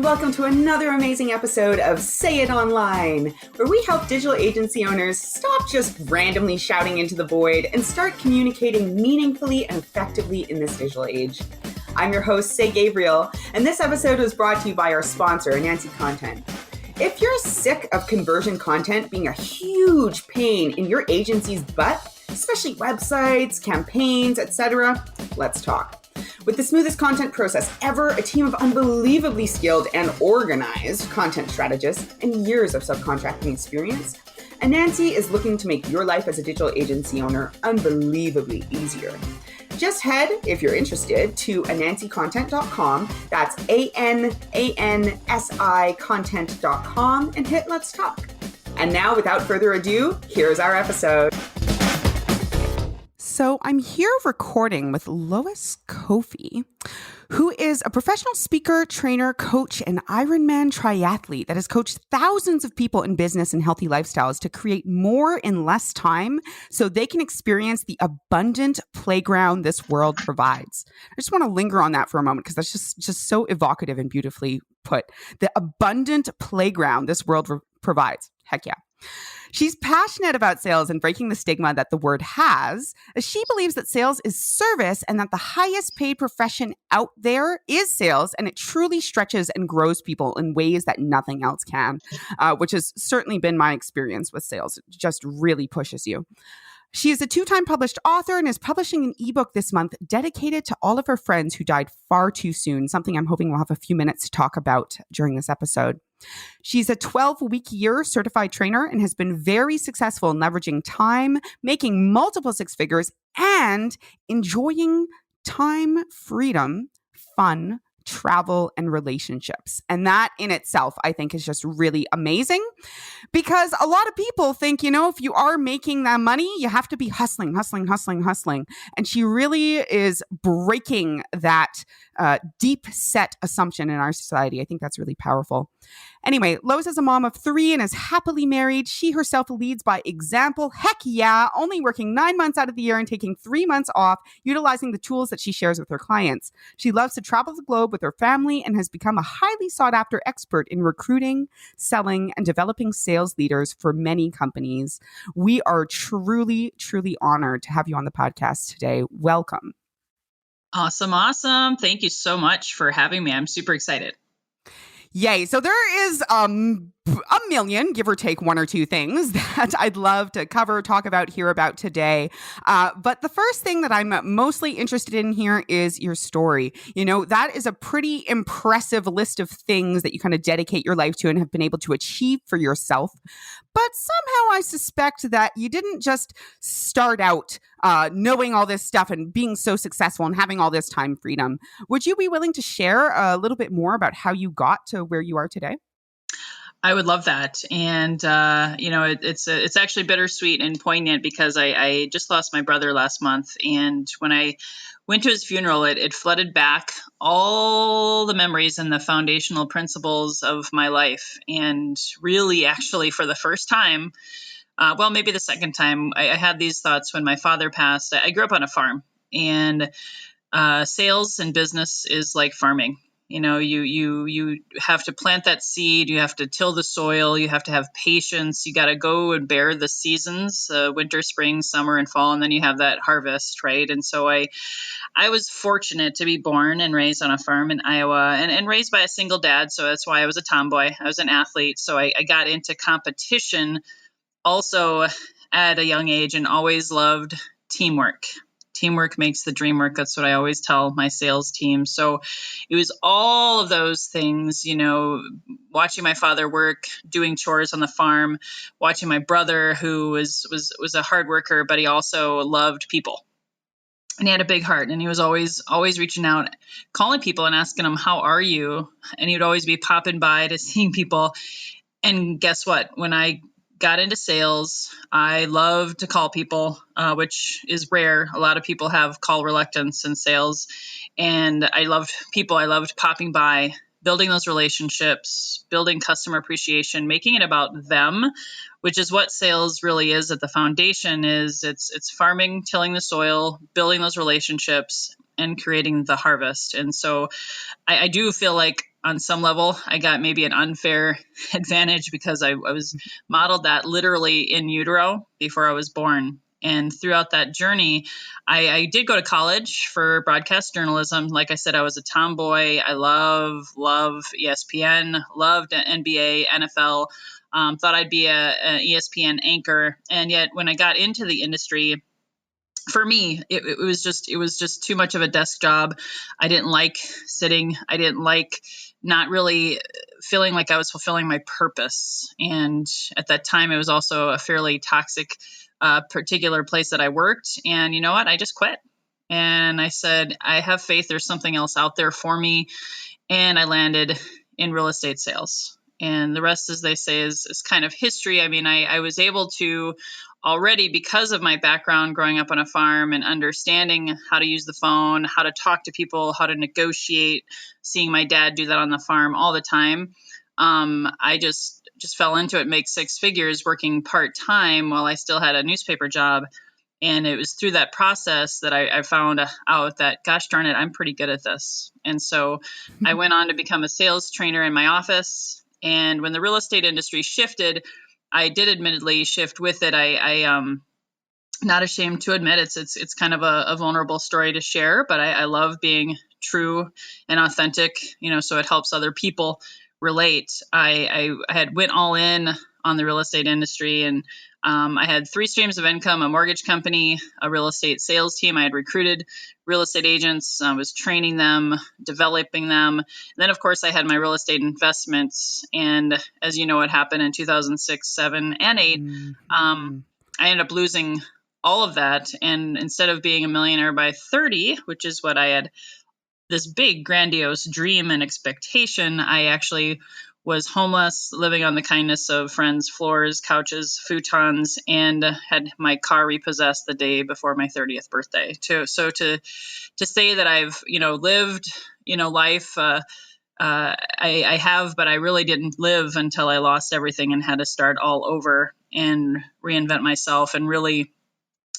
welcome to another amazing episode of Say It Online, where we help digital agency owners stop just randomly shouting into the void and start communicating meaningfully and effectively in this digital age. I'm your host, Say Gabriel, and this episode was brought to you by our sponsor, Nancy Content. If you're sick of conversion content being a huge pain in your agency's butt, especially websites, campaigns, etc., let's talk. With the smoothest content process ever, a team of unbelievably skilled and organized content strategists, and years of subcontracting experience, Anansi is looking to make your life as a digital agency owner unbelievably easier. Just head, if you're interested, to anansicontent.com, that's ANANSI content.com, and hit Let's Talk. And now, without further ado, here's our episode. So I'm here recording with Lois Koffi, who is a professional speaker, trainer, coach, and Ironman triathlete that has coached thousands of people in business and healthy lifestyles to create more in less time so they can experience the abundant playground this world provides. I just want to linger on that for a moment because that's just so evocative and beautifully put. The abundant playground this world provides. Heck yeah. She's passionate about sales and breaking the stigma that the word has, as she believes that sales is service and that the highest paid profession out there is sales, and it truly stretches and grows people in ways that nothing else can, which has certainly been my experience with sales. It just really pushes you. She is a 2-time published author and is publishing an ebook this month dedicated to all of her friends who died far too soon, something I'm hoping we'll have a few minutes to talk about during this episode. She's a 12-week-year certified trainer and has been very successful in leveraging time, making multiple six figures, and enjoying time, freedom, fun, travel, and relationships. And that in itself, I think, is just really amazing because a lot of people think, if you are making that money, you have to be hustling. And she really is breaking that deep set assumption in our society. I think that's really powerful. Anyway, Lois is a mom of 3 and is happily married. She herself leads by example. Heck yeah, only working 9 months out of the year and taking 3 months off, utilizing the tools that she shares with her clients. She loves to travel the globe with her family and has become a highly sought after expert in recruiting, selling, and developing sales leaders for many companies. We are truly, truly honored to have you on the podcast today. Welcome. Awesome. Thank you so much for having me. I'm super excited. Yay. So there is a million, give or take 1 or 2 things that I'd love to cover, talk about, hear about today. But the first thing that I'm mostly interested in here is your story. That is a pretty impressive list of things that you kind of dedicate your life to and have been able to achieve for yourself. But somehow I suspect that you didn't just start out knowing all this stuff and being so successful and having all this time freedom. Would you be willing to share a little bit more about how you got to where you are today? I would love that. And, it's actually bittersweet and poignant because I just lost my brother last month. And when I went to his funeral, it flooded back all the memories and the foundational principles of my life. And really, actually, for the first time, maybe the second time, I had these thoughts when my father passed. I grew up on a farm, and sales and business is like farming. You have to plant that seed, you have to till the soil, you have to have patience, you got to go and bear the seasons, winter, spring, summer, and fall, and then you have that harvest, right? And so I was fortunate to be born and raised on a farm in Iowa and raised by a single dad, so that's why I was a tomboy. I was an athlete, so I got into competition also at a young age and always loved teamwork. Teamwork makes the dream work. That's what I always tell my sales team. So it was all of those things, watching my father work, doing chores on the farm, watching my brother who was a hard worker, but he also loved people. And he had a big heart, and he was always reaching out, calling people and asking them, "How are you?" And he would always be popping by to seeing people. And guess what? When I got into sales, I love to call people, which is rare. A lot of people have call reluctance in sales. And I loved people. I loved popping by, building those relationships, building customer appreciation, making it about them, which is what sales really is at the foundation. Is it's farming, tilling the soil, building those relationships, and creating the harvest. And so I do feel like on some level I got maybe an unfair advantage because I was modeled that literally in utero before I was born. And throughout that journey, I did go to college for broadcast journalism. Like I said, I was a tomboy. I love ESPN, loved NBA, NFL. Thought I'd be an ESPN anchor. And yet when I got into the industry, for me, it was just too much of a desk job. I didn't like sitting. I didn't like not really feeling like I was fulfilling my purpose. And at that time, it was also a fairly toxic particular place that I worked. And you know what? I just quit. And I said, I have faith there's something else out there for me. And I landed in real estate sales. And the rest, as they say, is kind of history. I mean, I was able to already, because of my background growing up on a farm and understanding how to use the phone, how to talk to people, how to negotiate, seeing my dad do that on the farm all the time. I just fell into it, make six figures working part-time while I still had a newspaper job. And it was through that process that I found out that, gosh darn it, I'm pretty good at this. And so I went on to become a sales trainer in my office. And when the real estate industry shifted, I did admittedly shift with it. I not ashamed to admit it's kind of a vulnerable story to share, but I love being true and authentic, so it helps other people relate. I had went all in on the real estate industry, and I had three streams of income: a mortgage company, a real estate sales team. I had recruited real estate agents. I was training them, developing them. And then, of course, I had my real estate investments. And as you know, what happened in 2006, 7, and 8, Mm-hmm. I ended up losing all of that. And instead of being a millionaire by 30, which is what I had, this big grandiose dream and expectation, I actually was homeless, living on the kindness of friends' floors, couches, futons, and had my car repossessed the day before my 30th birthday. To say that I've lived life, I have, but I really didn't live until I lost everything and had to start all over and reinvent myself and really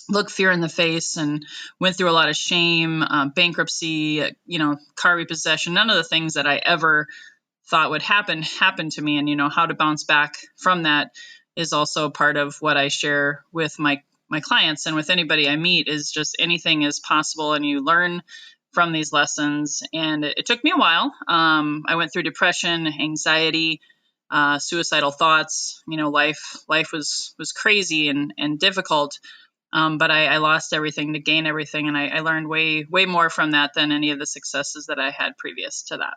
look fear in the face, and went through a lot of shame, bankruptcy, car repossession. None of the things that I ever thought would happen happened to me. And, how to bounce back from that is also part of what I share with my clients and with anybody I meet, is just anything is possible, and you learn from these lessons. And it took me a while. I went through depression, anxiety, suicidal thoughts. Life was crazy and difficult. But I lost everything to gain everything. And I learned way more from that than any of the successes that I had previous to that.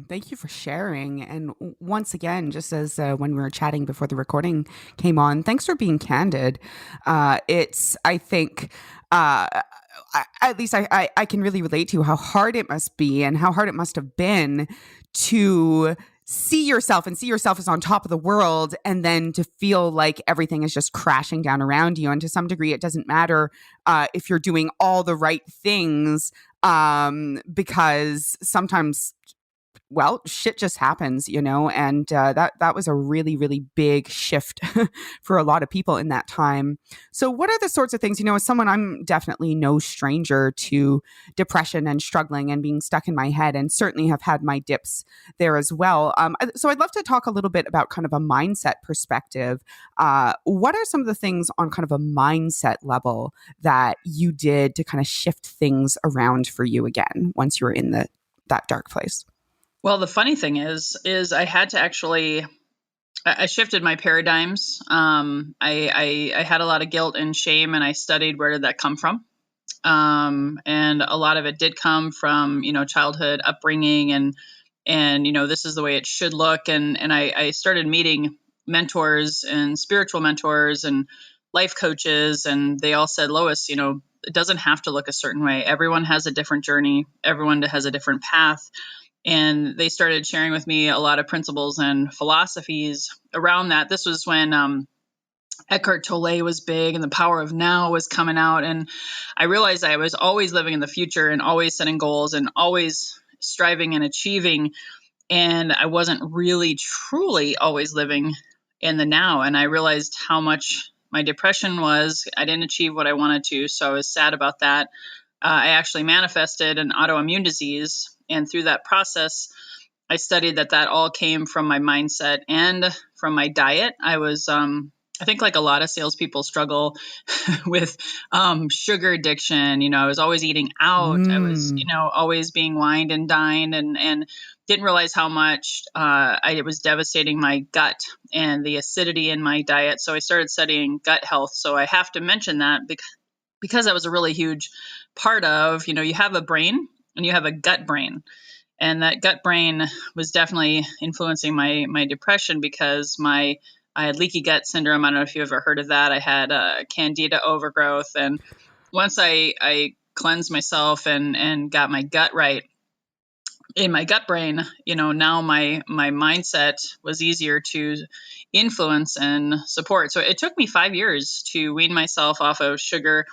Thank you for sharing. And once again, just as when we were chatting before the recording came on, thanks for being candid. I think, at least I can really relate to how hard it must be and how hard it must have been to see yourself as on top of the world, and then to feel like everything is just crashing down around you. And to some degree, it doesn't matter if you're doing all the right things, because sometimes, well, shit just happens, and that was a really, really big shift for a lot of people in that time. So what are the sorts of things, as someone, I'm definitely no stranger to depression and struggling and being stuck in my head, and certainly have had my dips there as well. So I'd love to talk a little bit about kind of a mindset perspective. What are some of the things on kind of a mindset level that you did to kind of shift things around for you again once you were in that dark place? Well, the funny thing is I had to actually, I shifted my paradigms. I had a lot of guilt and shame, and I studied where did that come from. And a lot of it did come from, childhood upbringing, and this is the way it should look. And I started meeting mentors and spiritual mentors and life coaches, and they all said, Lois, it doesn't have to look a certain way. Everyone has a different journey. Everyone has a different path. And they started sharing with me a lot of principles and philosophies around that. This was when Eckhart Tolle was big and The Power of Now was coming out. And I realized I was always living in the future and always setting goals and always striving and achieving. And I wasn't really, truly always living in the now. And I realized how much my depression was. I didn't achieve what I wanted to. So I was sad about that. I actually manifested an autoimmune disease. And through that process, I studied that all came from my mindset and from my diet. I think like a lot of salespeople struggle with sugar addiction. I was always eating out. I was, Mm. always being wined and dined, and didn't realize how much it was devastating my gut and the acidity in my diet. So I started studying gut health. So I have to mention that because that was a really huge part of, you have a brain and you have a gut brain. And that gut brain was definitely influencing my depression because I had leaky gut syndrome. I don't know if you've ever heard of that. I had candida overgrowth, and once I cleansed myself and got my gut right in my gut brain, now my mindset was easier to influence and support. So it took me 5 years to wean myself off of sugar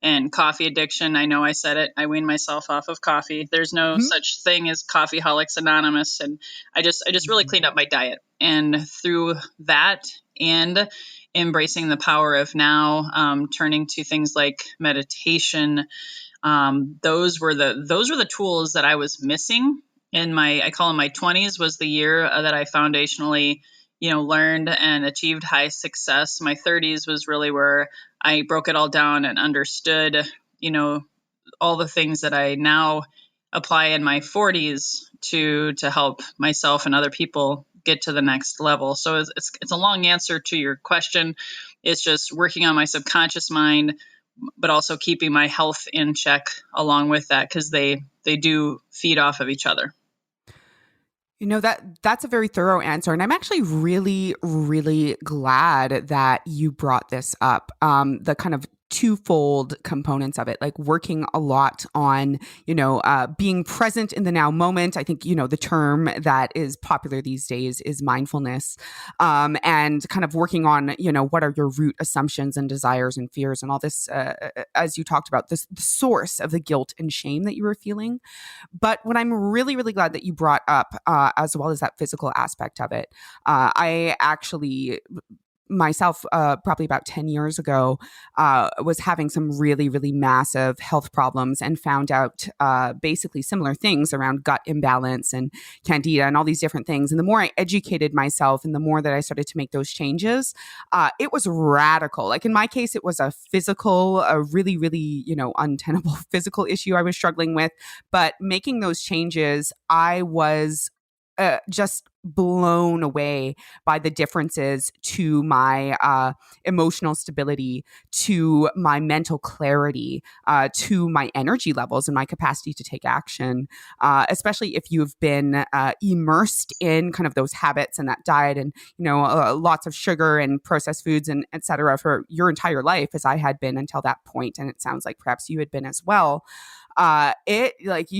and coffee addiction. I know I said it. I weaned myself off of coffee. There's no Mhm. such thing as Coffeeholics Anonymous, and I just really cleaned up my diet. And through that and embracing the power of now, turning to things like meditation, those were the tools that I was missing in I call them my 20s was the year that I foundationally, learned and achieved high success. My 30s was really where I broke it all down and understood, all the things that I now apply in my 40s to help myself and other people get to the next level. So it's a long answer to your question. It's just working on my subconscious mind, but also keeping my health in check along with that, because they do feed off of each other. That's a very thorough answer, and I'm actually really, really glad that you brought this up. The kind of twofold components of it, like working a lot on, being present in the now moment. I think the term that is popular these days is mindfulness, and kind of working on what are your root assumptions and desires and fears and all this, as you talked about, this the source of the guilt and shame that you were feeling. But what I'm really, really glad that you brought up, as well as that physical aspect of it, I actually myself, probably about 10 years ago, was having some really, really massive health problems and found out basically similar things around gut imbalance and candida and all these different things. And the more I educated myself and the more that I started to make those changes, it was radical. Like in my case, it was a really, really, untenable physical issue I was struggling with. But making those changes, I was just blown away by the differences to my emotional stability, to my mental clarity, to my energy levels and my capacity to take action, especially if you've been immersed in kind of those habits and that diet and, lots of sugar and processed foods and et cetera for your entire life, as I had been until that point. And it sounds like perhaps you had been as well. It like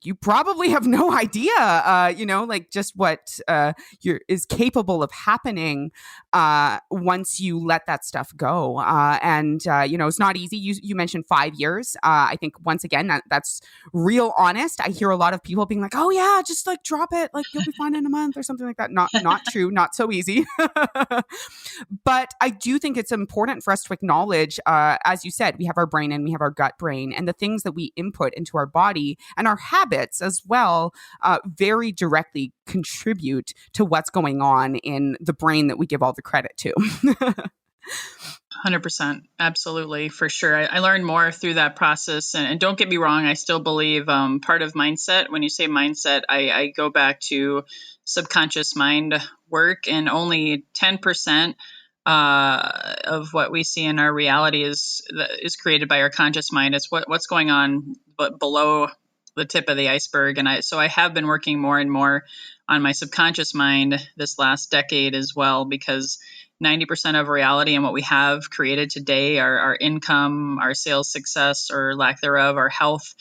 you probably have no idea, like just what is capable of happening once you let that stuff go. And it's not easy. You mentioned 5 years. I think once again that's real honest. I hear a lot of people being like, "Oh yeah, just like drop it, like you'll be fine in a month" or something like that. Not true. Not so easy. But I do think it's important for us to acknowledge, as you said, we have our brain and we have our gut brain, and the things that we input into our body and our habits as well very directly contribute to what's going on in the brain that we give all the credit to. 100%. Absolutely. For sure. I learned more through that process. And don't get me wrong, I still believe part of mindset, when you say mindset, I go back to subconscious mind work, and only 10% of what we see in our reality is created by our conscious mind. It's what's going on below the tip of the iceberg. And I have been working more and more on my subconscious mind this last decade as well, because 90% of reality and what we have created today, our income, our sales success or lack thereof, our health,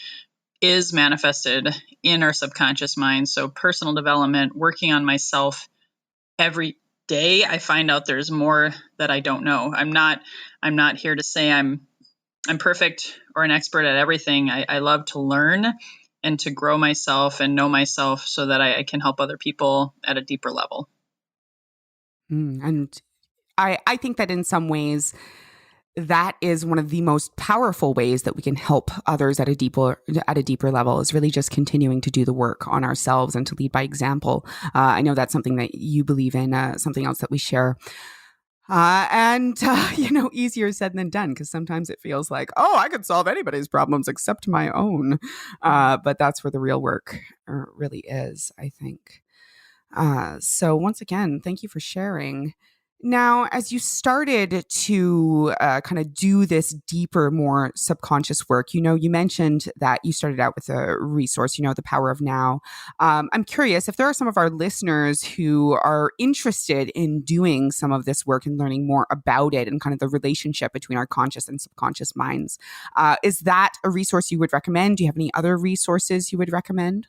is manifested in our subconscious mind. So personal development, working on myself every day, I find out there's more that I don't know. I'm not here to say I'm perfect or an expert at everything. I love to learn and to grow myself and know myself so that I can help other people at a deeper level. And I think that in some ways that is one of the most powerful ways that we can help others at a deeper level, is really just continuing to do the work on ourselves and to lead by example. I know that's something that you believe in, something else that we share. Easier said than done, because sometimes it feels like, oh, I could solve anybody's problems except my own. But that's where the real work really is, I think. So once again, thank you for sharing. Now, as you started to kind of do this deeper, more subconscious work, you mentioned that you started out with a resource, The Power of Now. I'm curious if there are some of our listeners who are interested in doing some of this work and learning more about it and kind of the relationship between our conscious and subconscious minds. Is that a resource you would recommend? Do you have any other resources you would recommend?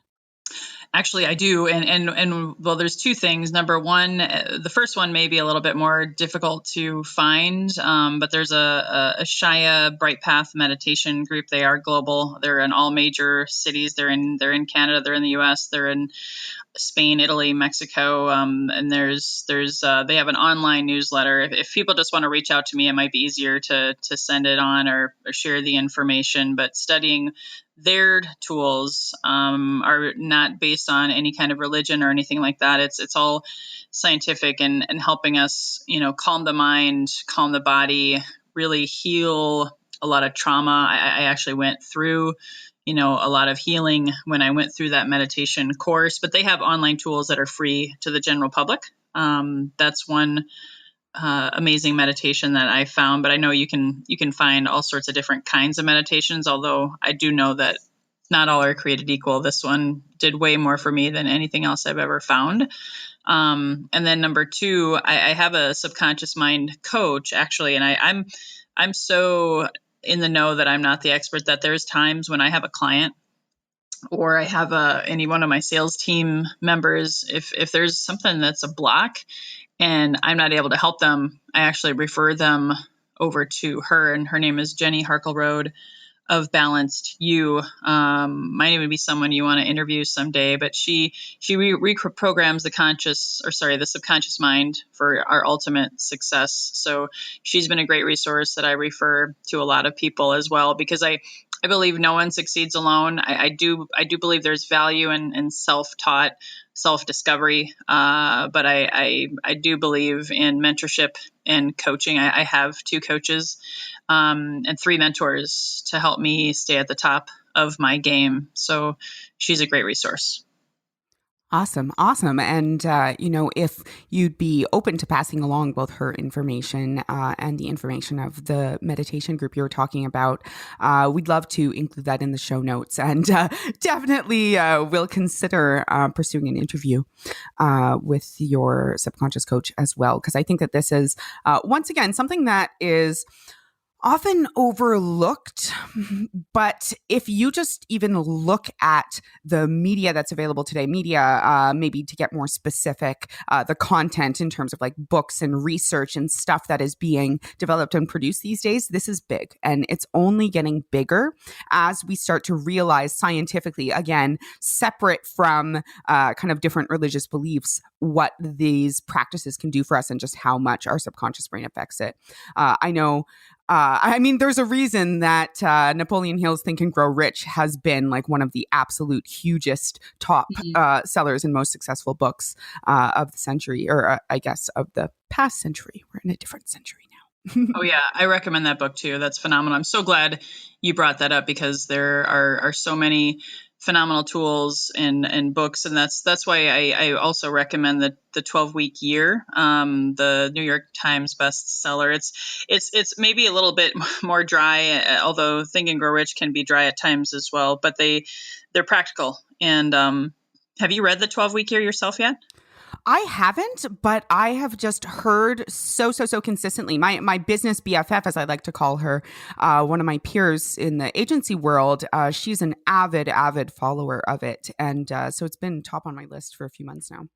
Actually, I do. And well, there's two things. Number one, the first one may be a little bit more difficult to find, but there's a Shaya Bright Path meditation group. They are global. They're in all major cities. They're in Canada. They're in the US. They're in Spain, Italy, Mexico, and they have an online newsletter. If people just want to reach out to me, it might be easier to send it on or share the information. But studying their tools are not based on any kind of religion or anything like that. It's all scientific and helping us, calm the mind, calm the body, really heal a lot of trauma. I actually went through a lot of healing when I went through that meditation course, but they have online tools that are free to the general public. That's one amazing meditation that I found, but I know you can find all sorts of different kinds of meditations, although I do know that not all are created equal. This one did way more for me than anything else I've ever found. And then number two, I have a subconscious mind coach actually, and I'm so in the know that I'm not the expert, that there's times when I have a client or I have any one of my sales team members, if there's something that's a block and I'm not able to help them, I actually refer them over to her, and her name is Jenny Harkleroad of Balanced You. Might even be someone you want to interview someday, but she reprograms the subconscious mind for our ultimate success. So she's been a great resource that I refer to a lot of people as well, because I believe no one succeeds alone. I do believe there's value in self-taught, self-discovery, but I do believe in mentorship and coaching. I have 2 coaches and 3 mentors to help me stay at the top of my game. So she's a great resource. Awesome. And, if you'd be open to passing along both her information and the information of the meditation group you were talking about, we'd love to include that in the show notes, and definitely will consider pursuing an interview with your subconscious coach as well, because I think that this is, once again, something that is often overlooked. But if you just even look at the media that's available today, maybe to get more specific, the content in terms of like books and research and stuff that is being developed and produced these days, this is big. And it's only getting bigger as we start to realize scientifically, again, separate from kind of different religious beliefs, what these practices can do for us and just how much our subconscious brain affects it. I know there's a reason that Napoleon Hill's Think and Grow Rich has been like one of the absolute hugest top sellers and most successful books of the century, or I guess of the past century. We're in a different century now. Oh yeah, I recommend that book too. That's phenomenal. I'm so glad you brought that up, because there are so many phenomenal tools and books, and that's why I also recommend the 12-week year, the New York Times bestseller. It's maybe a little bit more dry, although Think and Grow Rich can be dry at times as well. But they're practical. And have you read the 12-week year yourself yet? I haven't, but I have just heard so consistently. My business BFF, as I like to call her, one of my peers in the agency world, she's an avid follower of it. And so it's been top on my list for a few months now.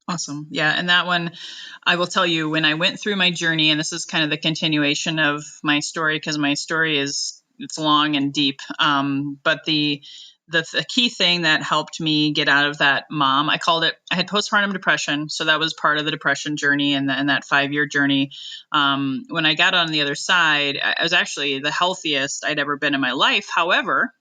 Awesome. Yeah. And that one, I will tell you, when I went through my journey, and this is kind of the continuation of my story, because my story it's long and deep. But the the key thing that helped me get out of that I had postpartum depression. So that was part of the depression journey and that 5-year journey. When I got on the other side, I was actually the healthiest I'd ever been in my life. However,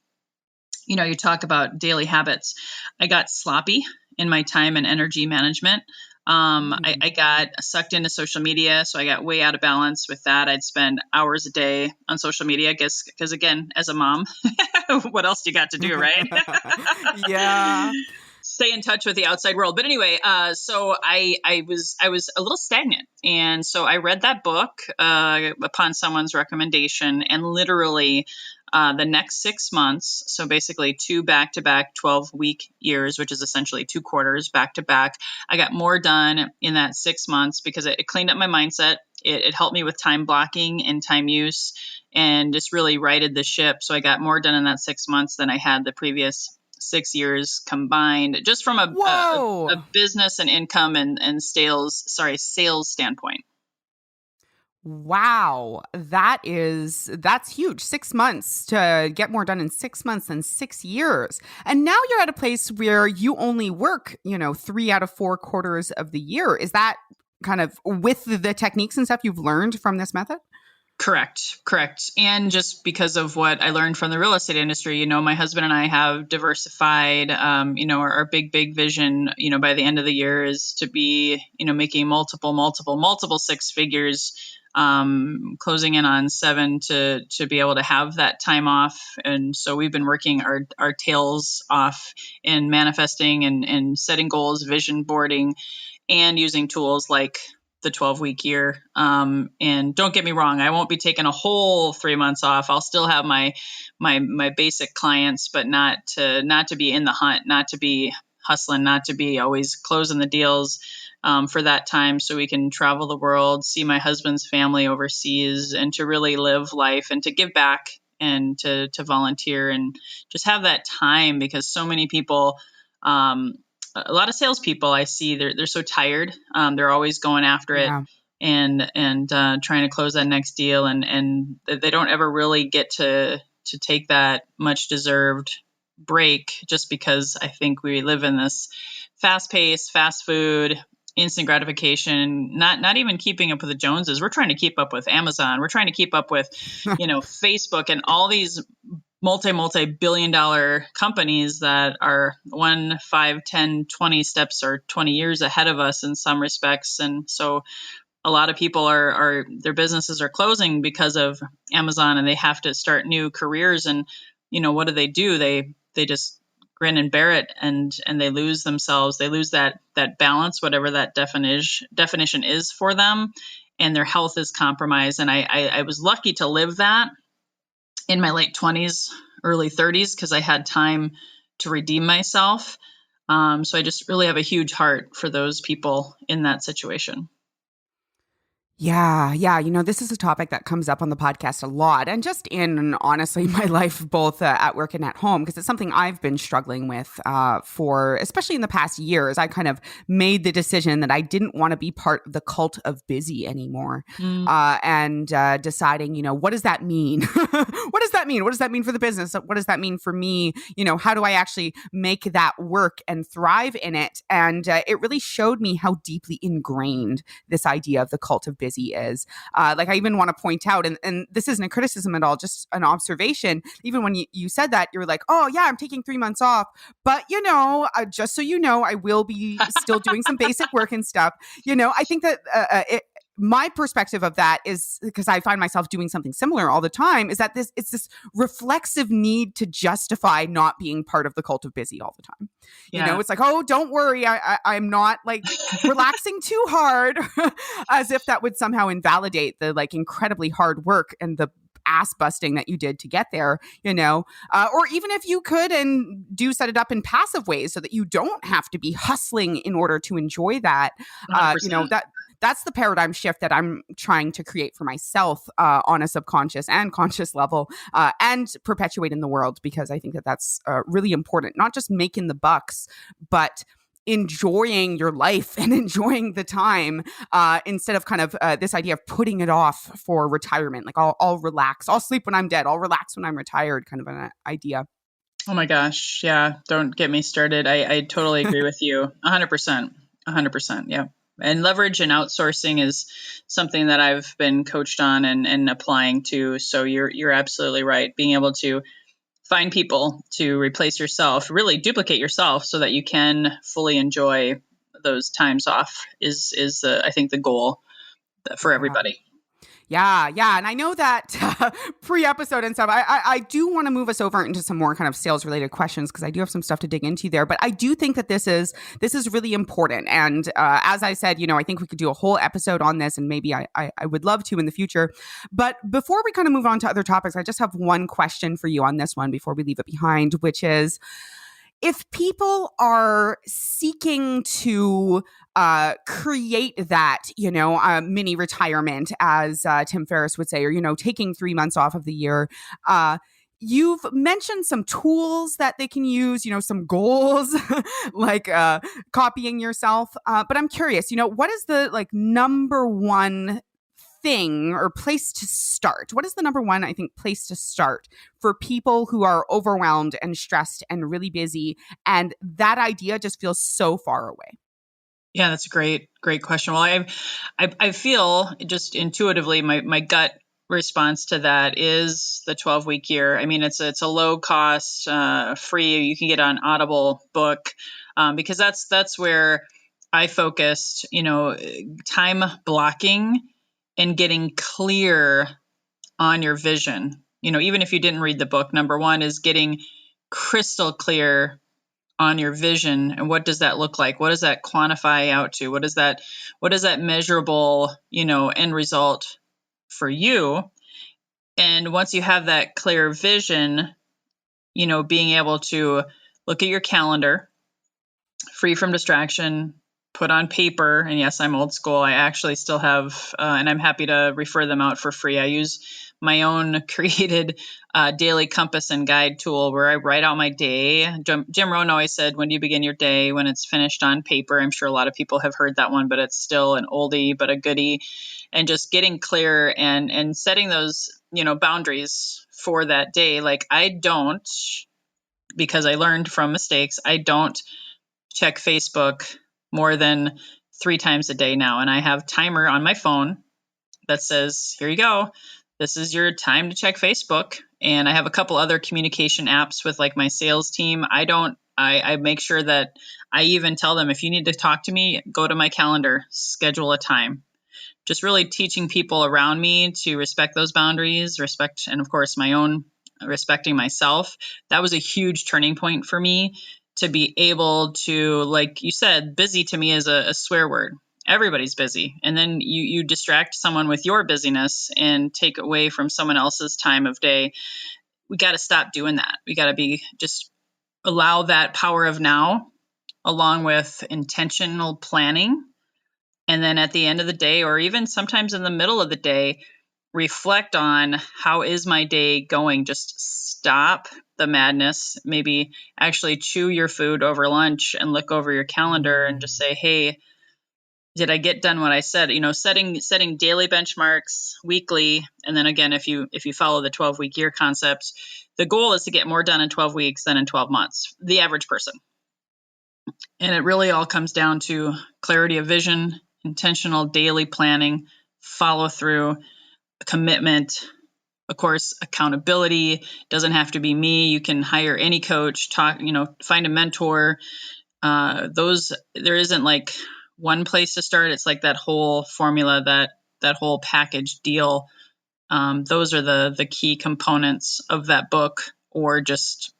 you talk about daily habits. I got sloppy in my time and energy management. I got sucked into social media, so I got way out of balance with that. I'd spend hours a day on social media, I guess, because again, as a mom, what else do you got to do, right? Yeah. Stay in touch with the outside world. But anyway, so I was a little stagnant, and so I read that book upon someone's recommendation, and literally the next 6 months, so basically 2 back-to-back 12-week years, which is essentially 2 quarters back-to-back, I got more done in that 6 months because it cleaned up my mindset. It helped me with time blocking and time use and just really righted the ship. So I got more done in that 6 months than I had the previous 6 years combined, just from a business and income and sales standpoint. Wow. That's huge. 6 months to get more done in 6 months than 6 years. And now you're at a place where you only work, 3 out of 4 quarters of the year. Is that kind of with the techniques and stuff you've learned from this method? Correct. And just because of what I learned from the real estate industry, my husband and I have diversified, our big vision, by the end of the year is to be, making multiple 6 figures, closing in on 7 to be able to have that time off. And so we've been working our tails off in manifesting and setting goals, vision boarding, and using tools like the 12-week year. And don't get me wrong, I won't be taking a whole 3 months off. I'll still have my basic clients, but not to be in the hunt, not to be hustling, not to be always closing the deals for that time, so we can travel the world, see my husband's family overseas, and to really live life and to give back and to volunteer and just have that time, because so many people, a lot of salespeople I see, they're so tired. They're always going after it and trying to close that next deal, and they don't ever really get to take that much deserved break, just because I think we live in this fast-paced, fast food, instant gratification, not even keeping up with the Joneses. We're trying to keep up with Amazon. We're trying to keep up with, Facebook and all these multi-billion dollar companies that are 1, 5, 10, 20 steps or 20 years ahead of us in some respects. And so a lot of people are their businesses are closing because of Amazon, and they have to start new careers. And, what do? They just grin and bear it, and they lose themselves. They lose that balance, whatever that definition is for them, and their health is compromised. And I was lucky to live that in my late 20s, early 30s, because I had time to redeem myself. So I just really have a huge heart for those people in that situation. Yeah. This is a topic that comes up on the podcast a lot, and just in, honestly, my life, both at work and at home, because it's something I've been struggling with for, especially in the past years. I kind of made the decision that I didn't want to be part of the cult of busy anymore, and deciding, what does that mean? What does that mean? What does that mean for the business? What does that mean for me? How do I actually make that work and thrive in it? And it really showed me how deeply ingrained this idea of the cult of busy is. I even want to point out, and this isn't a criticism at all, just an observation. Even when you said that, you were like, oh yeah, I'm taking 3 months off, but just so you know, I will be still doing some basic work and stuff. I think that my perspective of that is, because I find myself doing something similar all the time, is that it's this reflexive need to justify not being part of the cult of busy all the time. It's like, oh, don't worry, I'm not relaxing too hard, as if that would somehow invalidate the incredibly hard work and the ass busting that you did to get there, or even if you could and do set it up in passive ways so that you don't have to be hustling in order to enjoy that. That's the paradigm shift that I'm trying to create for myself on a subconscious and conscious level, and perpetuate in the world, because I think that that's really important. Not just making the bucks, but enjoying your life and enjoying the time, instead of kind of this idea of putting it off for retirement. I'll relax. I'll sleep when I'm dead. I'll relax when I'm retired, kind of an idea. Oh my gosh. Yeah. Don't get me started. I totally agree with you. 100%. 100%. Yeah. And leverage and outsourcing is something that I've been coached on and applying to. So you're absolutely right. Being able to find people to replace yourself, really duplicate yourself so that you can fully enjoy those times off is I think the goal for Yeah. everybody. Yeah, yeah, and I know that pre-episode and stuff. I do want to move us over into some more kind of sales related questions because I do have some stuff to dig into there. But I do think that this is really important. And as I said, I think we could do a whole episode on this, and maybe I would love to in the future. But before we kind of move on to other topics, I just have one question for you on this one before we leave it behind, which is, if people are seeking to create that, mini retirement, as Tim Ferriss would say, or, taking 3 months off of the year, you've mentioned some tools that they can use, some goals like copying yourself. But I'm curious, what is the number one thing or place to start? What is the number one, I think, place to start for people who are overwhelmed and stressed and really busy, and that idea just feels so far away? Yeah, that's a great question. Well, I feel just intuitively my gut response to that is the 12-week year. I mean, it's a low cost, free. You can get on Audible book, because that's where I focused. Time blocking and getting clear on your vision. Even if you didn't read the book, number one is getting crystal clear on your vision, and what does that look like? What does that quantify out to? What is that measurable, end result for you? And once you have that clear vision, being able to look at your calendar, free from distraction, put on paper. And yes, I'm old school. I actually still have, and I'm happy to refer them out for free. I use my own created daily compass and guide tool where I write out my day. Jim Rohn always said, when do you begin your day? When it's finished on paper. I'm sure a lot of people have heard that one, but it's still an oldie, but a goodie. And just getting clear and setting those, boundaries for that day. Like I don't, because I learned from mistakes, I don't check Facebook more than 3 times a day now. And I have timer on my phone that says, here you go. This is your time to check Facebook. And I have a couple other communication apps with like my sales team. I make sure that I even tell them, if you need to talk to me, go to my calendar, schedule a time. Just really teaching people around me to respect those boundaries, and of course my own, respecting myself. That was a huge turning point for me, to be able to, like you said, busy to me is a swear word. Everybody's busy. And then you distract someone with your busyness and take away from someone else's time of day. We got to stop doing that. We got to just allow that power of now, along with intentional planning. And then at the end of the day, or even sometimes in the middle of the day, reflect on, how is my day going? Just stop the madness. Maybe actually chew your food over lunch and look over your calendar and just say, hey, did I get done what I said? Setting daily benchmarks, weekly, and then again, if you follow the 12-week year concept, the goal is to get more done in 12 weeks than in 12 months, the average person. And it really all comes down to clarity of vision, intentional daily planning, follow through, commitment, of course, accountability. Doesn't have to be me. You can hire any coach, find a mentor. There isn't like one place to start. It's like that whole formula, that whole package deal. Those are the key components of that book, or just,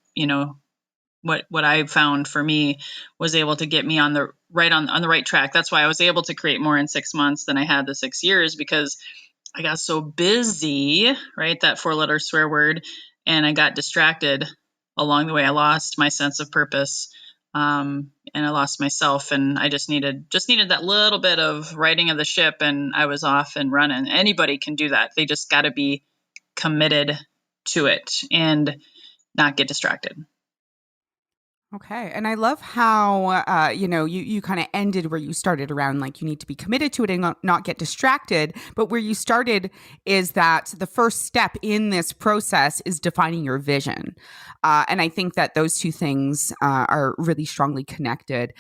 what I found for me was able to get me on the right track. That's why I was able to create more in 6 months than I had the 6 years, because I got so busy, right? That 4-letter swear word. And I got distracted along the way. I lost my sense of purpose. And I lost myself, and I just needed that little bit of righting of the ship, and I was off and running. Anybody can do that. They just got to be committed to it and not get distracted. Okay. And I love how, you kind of ended where you started around like you need to be committed to it and not get distracted. But where you started is that the first step in this process is defining your vision. And I think that those two things are really strongly connected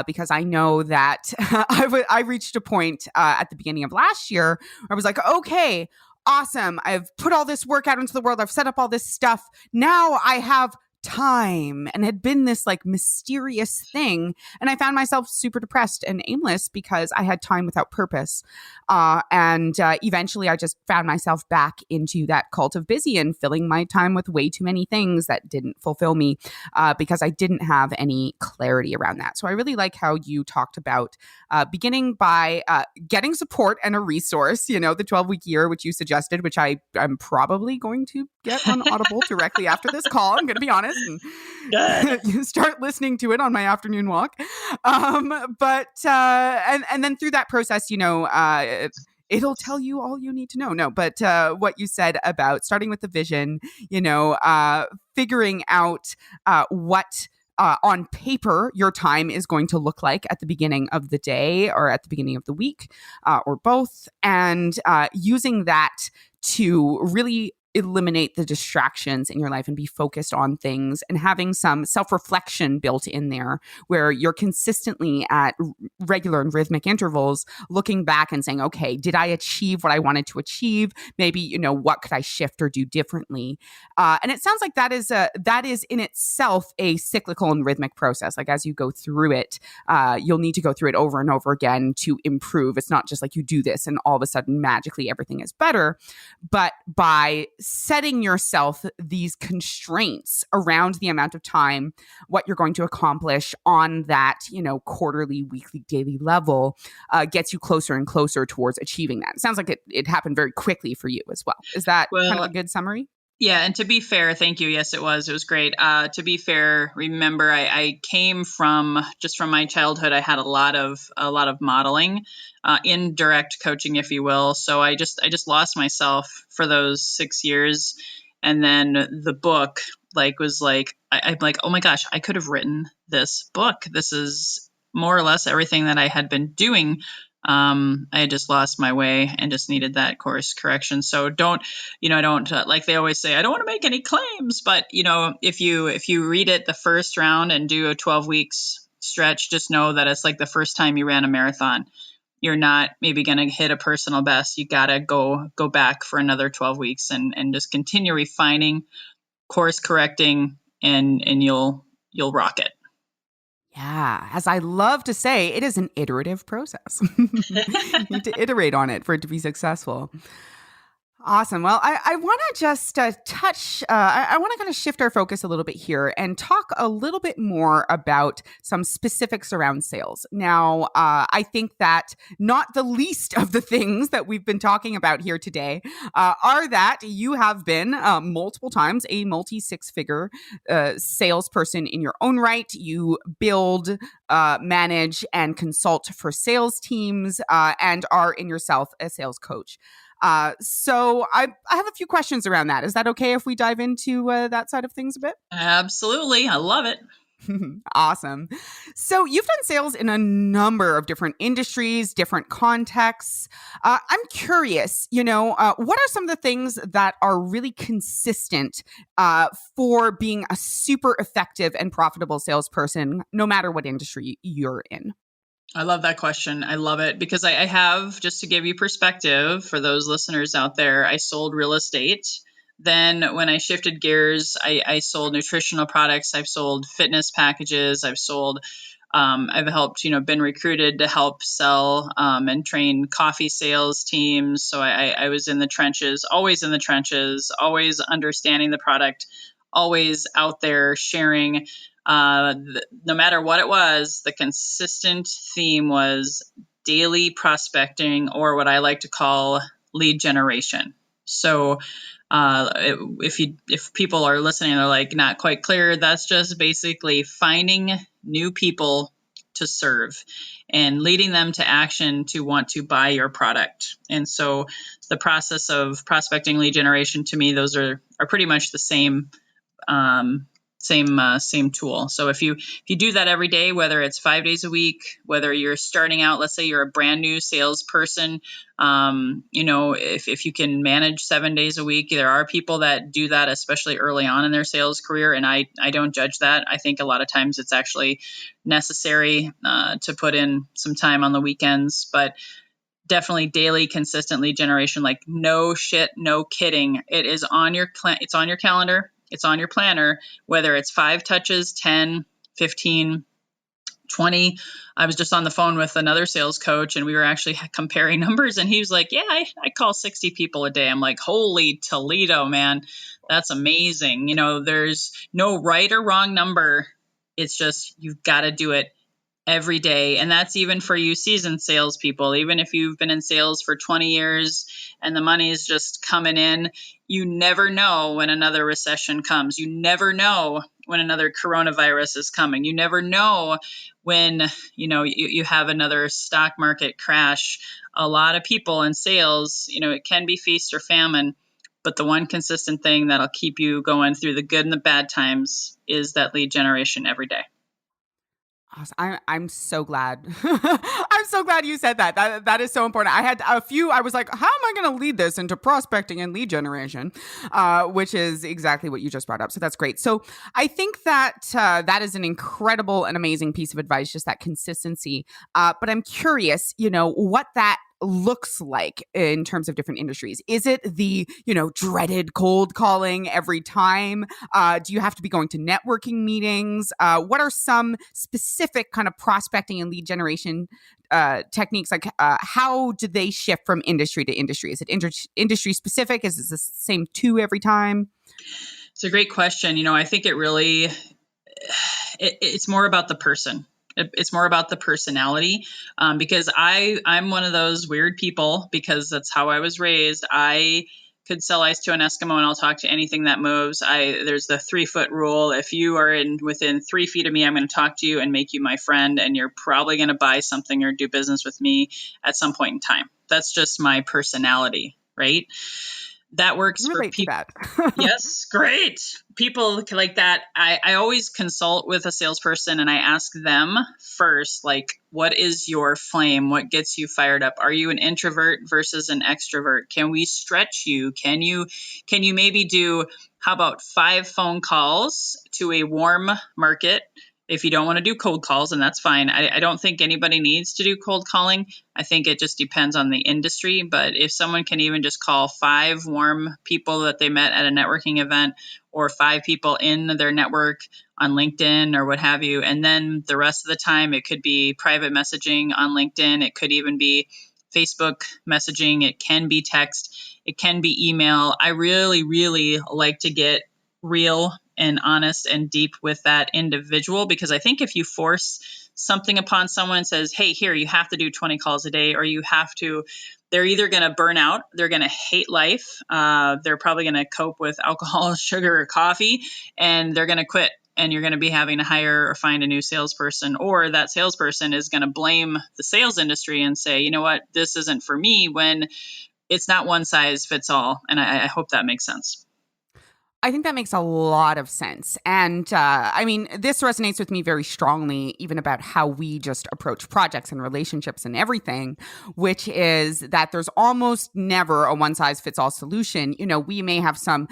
because I know that I reached a point at the beginning of last year where I was like, okay, awesome. I've put all this work out into the world. I've set up all this stuff. Now I have time, and had been this like mysterious thing, and I found myself super depressed and aimless because I had time without purpose, and eventually I just found myself back into that cult of busy and filling my time with way too many things that didn't fulfill me because I didn't have any clarity around that. So I really like how you talked about beginning by getting support and a resource, the 12-week year, which you suggested, which I'm probably going to get on Audible directly after this call. I'm going to be honest and start listening to it on my afternoon walk. But and then through that process, it'll tell you all you need to know. No, but what you said about starting with the vision, figuring out what on paper your time is going to look like at the beginning of the day or at the beginning of the week or both, and using that to really eliminate the distractions in your life and be focused on things, and having some self-reflection built in there where you're consistently at regular and rhythmic intervals looking back and saying, okay, did I achieve what I wanted to achieve? Maybe, what could I shift or do differently? And it sounds like that is in itself a cyclical and rhythmic process. Like as you go through it, you'll need to go through it over and over again to improve. It's not just like you do this and all of a sudden magically everything is better, but by setting yourself these constraints around the amount of time, what you're going to accomplish on that, quarterly, weekly, daily level gets you closer and closer towards achieving that. It sounds like it happened very quickly for you as well. Is that kind of a good summary? Yeah. And to be fair, thank you. Yes, it was. It was great. To be fair, remember, I came from my childhood. I had a lot of modeling, indirect coaching, if you will. So I just lost myself for those 6 years. And then the book was like, I'm like, oh my gosh, I could have written this book. This is more or less everything that I had been doing. I had just lost my way and just needed that course correction. So I don't like they always say, I don't want to make any claims, but if you read it the first round and do a 12 weeks stretch, just know that it's like the first time you ran a marathon. You're not maybe going to hit a personal best. You got to go back for another 12 weeks and just continue refining, course correcting, and you'll rock it. Yeah, as I love to say, it is an iterative process. You need to iterate on it for it to be successful. Awesome. Well, I want to just touch, I want to kind of shift our focus a little bit here and talk a little bit more about some specifics around sales. Now, I think that not the least of the things that we've been talking about here today are that you have been multiple times a multi-six-figure salesperson in your own right. You build, manage, and consult for sales teams and are in yourself a sales coach. So I have a few questions around that. Is that okay if we dive into that side of things a bit? Absolutely. I love it. Awesome. So you've done sales in a number of different industries, different contexts. I'm curious, what are some of the things that are really consistent for being a super effective and profitable salesperson, no matter what industry you're in? I love that question. I love it because I have, just to give you perspective for those listeners out there, I sold real estate. Then when I shifted gears, I sold nutritional products. I've sold fitness packages. I've helped, been recruited to help sell and train coffee sales teams. So I was in the trenches, always understanding the product, always out there sharing. No matter what it was, the consistent theme was daily prospecting, or what I like to call lead generation. So if people are listening, they're like not quite clear, that's just basically finding new people to serve and leading them to action to want to buy your product. And so the process of prospecting, lead generation, to me, those are pretty much the same same tool. So if you do that every day, whether it's 5 days a week, whether you're starting out, let's say you're a brand new salesperson, if you can manage 7 days a week, there are people that do that, especially early on in their sales career. And I don't judge that. I think a lot of times it's actually necessary to put in some time on the weekends, but definitely daily, consistent lead generation, like no shit, no kidding. It is on your it's on your calendar. It's on your planner, whether it's 5 touches, 10, 15, 20. I was just on the phone with another sales coach and we were actually comparing numbers and he was like, yeah, I call 60 people a day. I'm like, holy Toledo, man. That's amazing. There's no right or wrong number. It's just, you've got to do it every day. And that's even for you seasoned salespeople. Even if you've been in sales for 20 years and the money is just coming in, you never know when another recession comes. You never know when another coronavirus is coming. You never know when, you have another stock market crash. A lot of people in sales, it can be feast or famine. But the one consistent thing that'll keep you going through the good and the bad times is that lead generation every day. I'm so glad. I'm so glad you said that. That is so important. I had a few, I was like, how am I going to lead this into prospecting and lead generation? Which is exactly what you just brought up. So that's great. So I think that that is an incredible and amazing piece of advice, just that consistency. But I'm curious, what that looks like in terms of different industries. Is it the, dreaded cold calling every time? Do you have to be going to networking meetings? What are some specific kind of prospecting and lead generation techniques? Like how do they shift from industry to industry? Is it industry specific? Is it the same two every time? It's a great question. I think it really, it's more about the person. It's more about the personality, because I'm one of those weird people because that's how I was raised. I could sell ice to an Eskimo and I'll talk to anything that moves. There's the 3-foot rule. If you are within 3 feet of me, I'm going to talk to you and make you my friend, and you're probably going to buy something or do business with me at some point in time. That's just my personality, right? That works for Relate to people. that. Yes, great. People like that. I always consult with a salesperson and I ask them first, like, what is your flame? What gets you fired up? Are you an introvert versus an extrovert? Can we stretch you? Can you maybe do, how about 5 phone calls to a warm market? If you don't want to do cold calls, and that's fine. I don't think anybody needs to do cold calling. I think it just depends on the industry. But if someone can even just call 5 warm people that they met at a networking event, or 5 people in their network on LinkedIn or what have you, and then the rest of the time it could be private messaging on LinkedIn. It could even be Facebook messaging. It can be text. It can be email. I really, really like to get real and honest and deep with that individual, because I think if you force something upon someone and says, hey, here, you have to do 20 calls a day, or you have to, they're either going to burn out, they're going to hate life, they're probably going to cope with alcohol, sugar, or coffee, and they're going to quit. And you're going to be having to hire or find a new salesperson, or that salesperson is going to blame the sales industry and say, you know what, this isn't for me, when it's not one size fits all. And I hope that makes sense. I think that makes a lot of sense. And this resonates with me very strongly, even about how we just approach projects and relationships and everything, which is that there's almost never a one size fits all solution. We may have some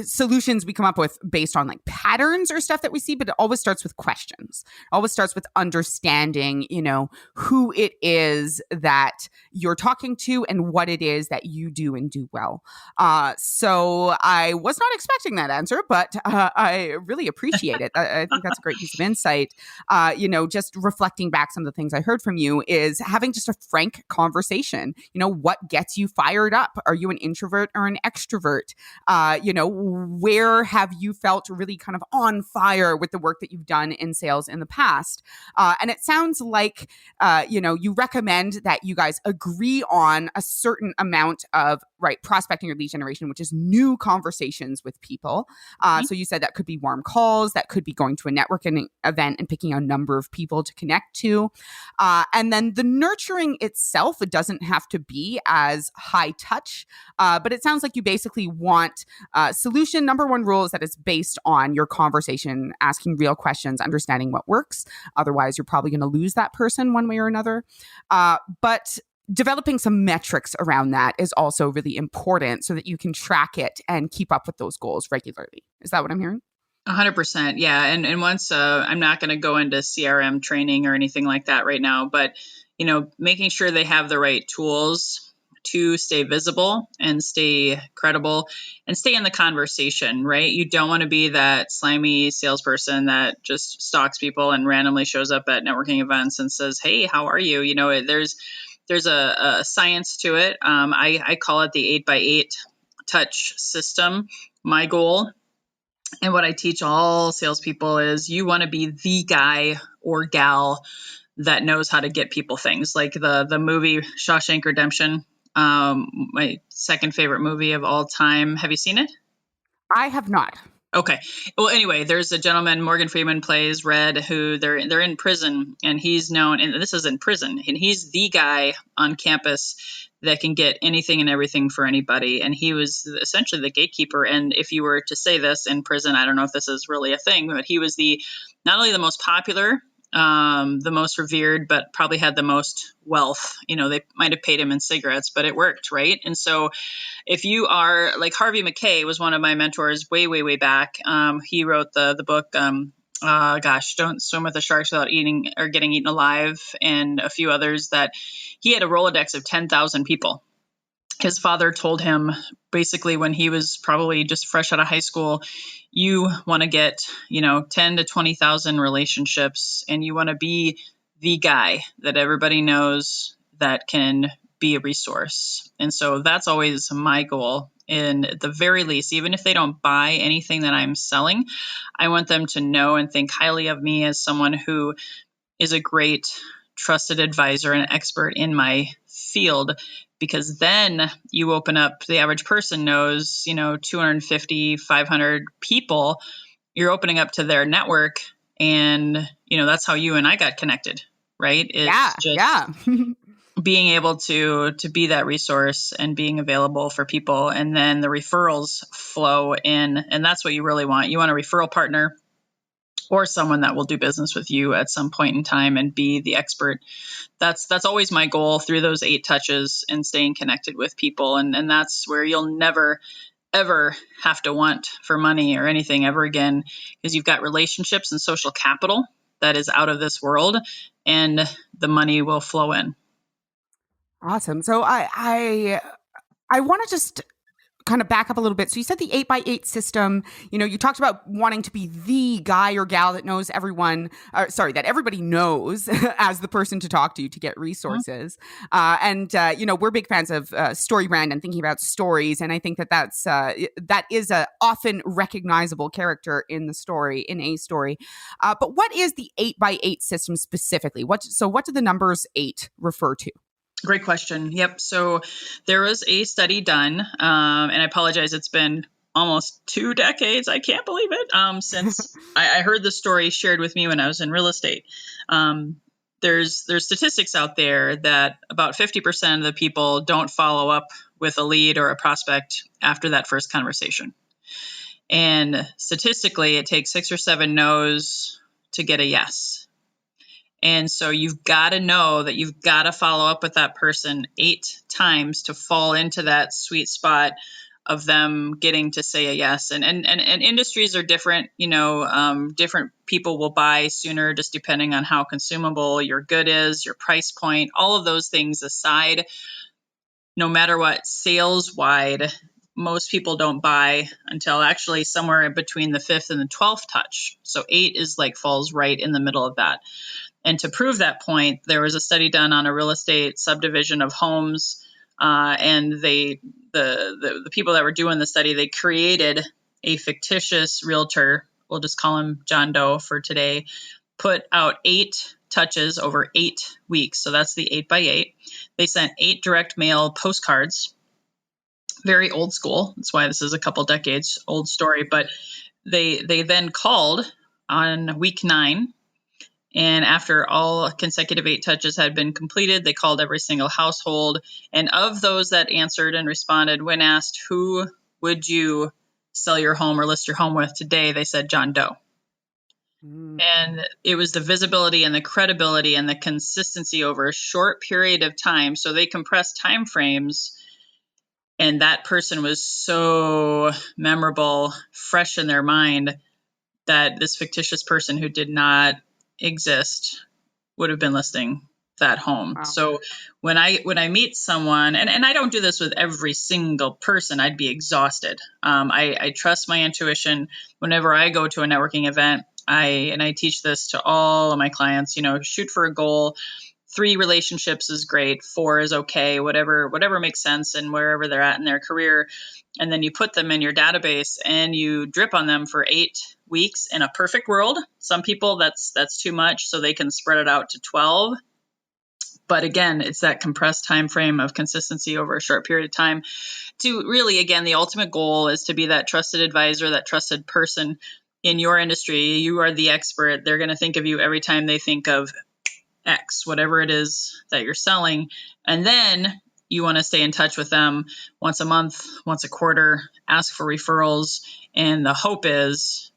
solutions we come up with based on like patterns or stuff that we see, but it always starts with questions. It always starts with understanding, who it is that you're talking to and what it is that you do and do well. So I was not expecting that answer, but I really appreciate it. I think that's a great piece of insight. Just reflecting back some of the things I heard from you is having just a frank conversation. What gets you fired up? Are you an introvert or an extrovert? Where have you felt really kind of on fire with the work that you've done in sales in the past? And it sounds like, you recommend that you guys agree on a certain amount of right, prospecting or lead generation, which is new conversations with people. So you said that could be warm calls, that could be going to a networking event and picking a number of people to connect to. And then the nurturing itself, it doesn't have to be as high touch, but it sounds like you basically want solution. Number one rule is that it's based on your conversation, asking real questions, understanding what works. Otherwise, you're probably going to lose that person one way or another. But developing some metrics around that is also really important so that you can track it and keep up with those goals regularly. Is that what I'm hearing? 100%. Yeah. And once, I'm not going to go into CRM training or anything like that right now, but, making sure they have the right tools to stay visible and stay credible and stay in the conversation, right? You don't want to be that slimy salesperson that just stalks people and randomly shows up at networking events and says, "Hey, how are you?" There's a science to it. I call it the 8x8 touch system. My goal and what I teach all salespeople is you want to be the guy or gal that knows how to get people things. Like the movie Shawshank Redemption, my second favorite movie of all time. Have you seen it? I have not. Okay. Well, anyway, there's a gentleman Morgan Freeman plays, Red, who they're in prison, and he's known, and this is in prison, and he's the guy on campus that can get anything and everything for anybody. And he was essentially the gatekeeper. And if you were to say this in prison, I don't know if this is really a thing, but he was not only the most popular, the most revered, but probably had the most wealth. They might have paid him in cigarettes, but it worked, right? And so if you are like Harvey McKay was one of my mentors way, way, way back. He wrote the book, Don't Swim with the Sharks Without Eating or Getting Eaten Alive, and a few others. That he had a Rolodex of 10,000 people. His father told him basically when he was probably just fresh out of high school, you want to get, 10 to 20,000 relationships, and you want to be the guy that everybody knows that can be a resource. And so that's always my goal. And at the very least, even if they don't buy anything that I'm selling, I want them to know and think highly of me as someone who is a great trusted advisor and expert in my field, because then you open up, the average person knows, 250, 500 people, you're opening up to their network. And, that's how you and I got connected, right? It's Yeah. being able to be that resource and being available for people. And then the referrals flow in, and that's what you really want. You want a referral partner or someone that will do business with you at some point in time and be the expert. That's always my goal through those 8 touches and staying connected with people. And that's where you'll never, ever have to want for money or anything ever again, because you've got relationships and social capital that is out of this world, and the money will flow in. Awesome. So I want to just kind of back up a little bit. So you said the 8x8 system, you talked about wanting to be the guy or gal that knows everyone, that everybody knows as the person to talk to get resources. We're big fans of story brand and thinking about stories. And I think that is a often recognizable character in a story. But what is the 8x8 system specifically? What do the numbers 8 refer to? Great question. Yep. So there was a study done, and I apologize, it's been almost 2 decades. I can't believe it. Since I heard the story shared with me when I was in real estate. There's statistics out there that about 50% of the people don't follow up with a lead or a prospect after that first conversation. And statistically, it takes 6 or 7 no's to get a yes. And so you've got to know that you've got to follow up with that person 8 times to fall into that sweet spot of them getting to say a yes. And industries are different. Different people will buy sooner just depending on how consumable your good is, your price point, all of those things aside. No matter what, sales wide, most people don't buy until actually somewhere in between the 5th and the 12th touch. So 8 is falls right in the middle of that. And to prove that point, there was a study done on a real estate subdivision of homes, and the people that were doing the study, they created a fictitious realtor. We'll just call him John Doe for today. Put out 8 touches over 8 weeks, so that's the 8x8. They sent 8 direct mail postcards very old school. That's why this is a couple decades old story. But they then called on week 9. And after all consecutive 8 touches had been completed, they called every single household. And of those that answered and responded, when asked, who would you sell your home or list your home with today, they said John Doe. And it was the visibility and the credibility and the consistency over a short period of time. So they compressed time frames, and that person was so memorable, fresh in their mind, that this fictitious person who did not exist would have been listing that home. Wow. So when I meet someone, and I don't do this with every single person, I'd be exhausted. I trust my intuition. Whenever I go to a networking event, I teach this to all of my clients, shoot for a goal. 3 relationships is great. 4 is okay. Whatever makes sense and wherever they're at in their career. And then you put them in your database and you drip on them for 8 weeks in a perfect world. Some people that's too much, so they can spread it out to 12. But again, it's that compressed time frame of consistency over a short period of time to really, again, the ultimate goal is to be that trusted advisor, that trusted person in your industry. You are the expert. They're going to think of you every time they think of X, whatever it is that you're selling. And then you want to stay in touch with them once a month, once a quarter, ask for referrals. And the hope is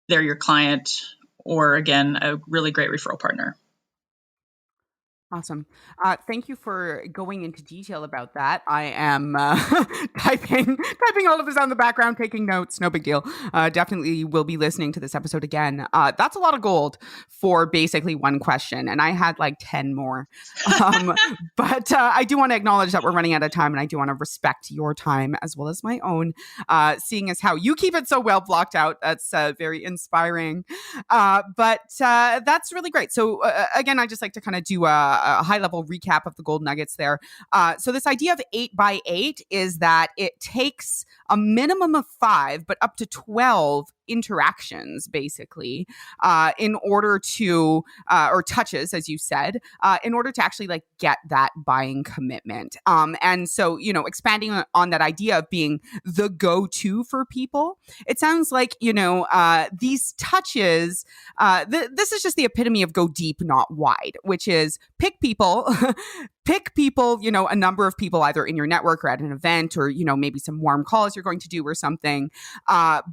they're your client or, again, a really great referral partner. Awesome. Thank you for going into detail about that. I am typing all of this on the background, taking notes. No big deal. Definitely will be listening to this episode again. That's a lot of gold for basically one question, and I had like 10 more. But I do want to acknowledge that we're running out of time, and I do want to respect your time as well as my own, seeing as how you keep it so well blocked out. That's very inspiring. But that's really great. So again, I just like to kind of do a high-level recap of the gold nuggets there. So this idea of 8x8 is that it takes a minimum of 5, but up to 12 interactions, basically, in order to, or touches, as you said, in order to actually like get that buying commitment. And so, expanding on that idea of being the go-to for people, it sounds like, these touches, this is just the epitome of go deep, not wide, which is pick people, a number of people either in your network or at an event or, maybe some warm calls you're going to do or something,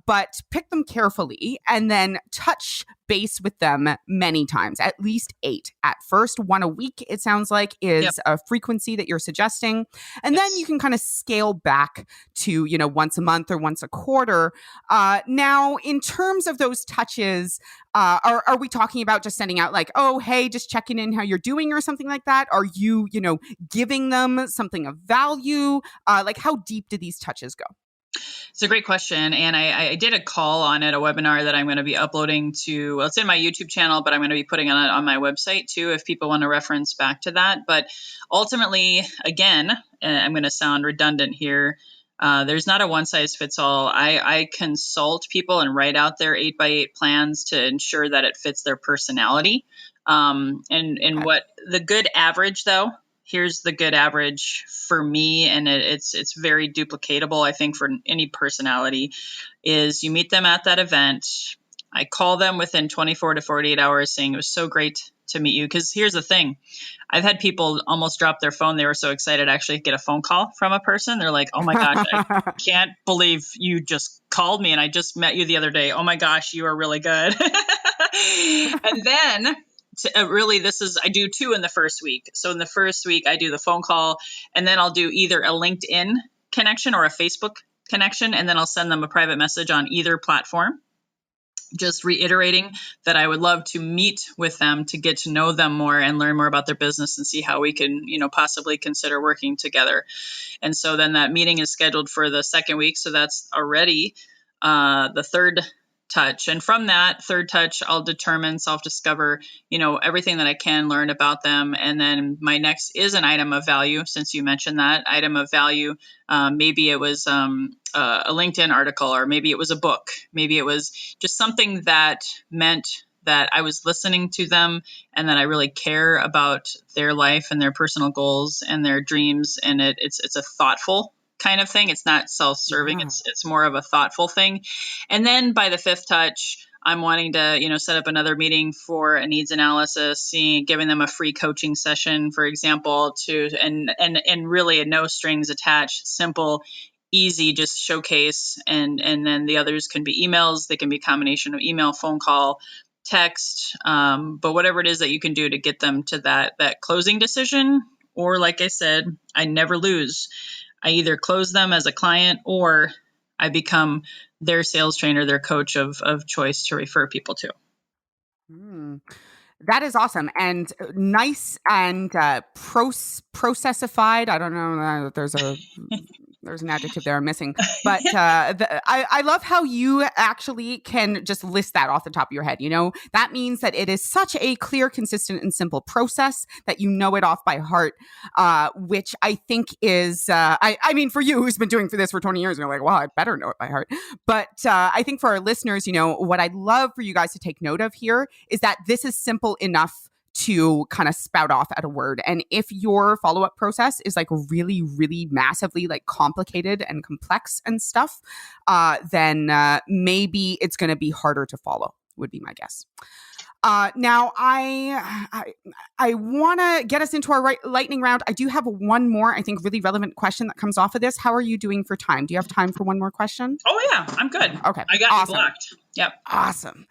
but pick them carefully and then touch base with them many times, at least 8 at first. 1 a week, it sounds like, is a frequency that you're suggesting. And then you can kind of scale back to, once a month or once a quarter. Now, in terms of those touches, are we talking about just sending out like, oh, hey, just checking in how you're doing or something like that? Are you, giving them something of value? Like how deep do these touches go? It's a great question. And I did a call on it, a webinar that I'm going to be uploading to, well, it's in my YouTube channel, but I'm going to be putting on it on my website too, if people want to reference back to that. But ultimately, again, I'm going to sound redundant here. There's not a one size fits all. I consult people and write out their 8x8 plans to ensure that it fits their personality. What the good average, though, here's the good average for me, and it's very duplicatable, I think, for any personality, is you meet them at that event. I call them within 24 to 48 hours saying it was so great to meet you. Because here's the thing. I've had people almost drop their phone. They were so excited to actually get a phone call from a person. They're like, oh my gosh, I can't believe you just called me and I just met you the other day. Oh my gosh, you are really good. And then really, I do 2 in the first week. So in the first week, I do the phone call, and then I'll do either a LinkedIn connection or a Facebook connection, and then I'll send them a private message on either platform, just reiterating that I would love to meet with them to get to know them more and learn more about their business and see how we can, possibly consider working together. And so then that meeting is scheduled for the second week. So that's already the third touch. And from that third touch, I'll determine, self-discover, everything that I can learn about them. And then my next is an item of value. Since you mentioned that item of value, maybe it was a LinkedIn article, or maybe it was a book. Maybe it was just something that meant that I was listening to them and that I really care about their life and their personal goals and their dreams. And it's a thoughtful kind of thing. It's not self-serving. Yeah. It's more of a thoughtful thing. And then by the fifth touch, I'm wanting to, set up another meeting for a needs analysis, giving them a free coaching session, for example, and really a no strings attached, simple, easy, just showcase. And then the others can be emails. They can be a combination of email, phone call, text, but whatever it is that you can do to get them to that closing decision. Or like I said, I never lose. I either close them as a client or I become their sales trainer, their coach of choice to refer people to. Mm. That is awesome and nice and processified. I don't know if there's an adjective there I'm missing, but I love how you actually can just list that off the top of your head. That means that it is such a clear, consistent, and simple process that you know it off by heart, which I think is, I mean, for you who's been doing this for 20 years, you're like, well, I better know it by heart. But I think for our listeners, what I'd love for you guys to take note of here is that this is simple enough to kind of spout off at a word. And if your follow-up process is like really, really massively like complicated and complex and stuff, then maybe it's going to be harder to follow, would be my guess. Now, I want to get us into our lightning round. I do have one more, I think, really relevant question that comes off of this. How are you doing for time? Do you have time for one more question? Oh, yeah, I'm good. Okay. I got awesome. you blocked. Yep. Awesome.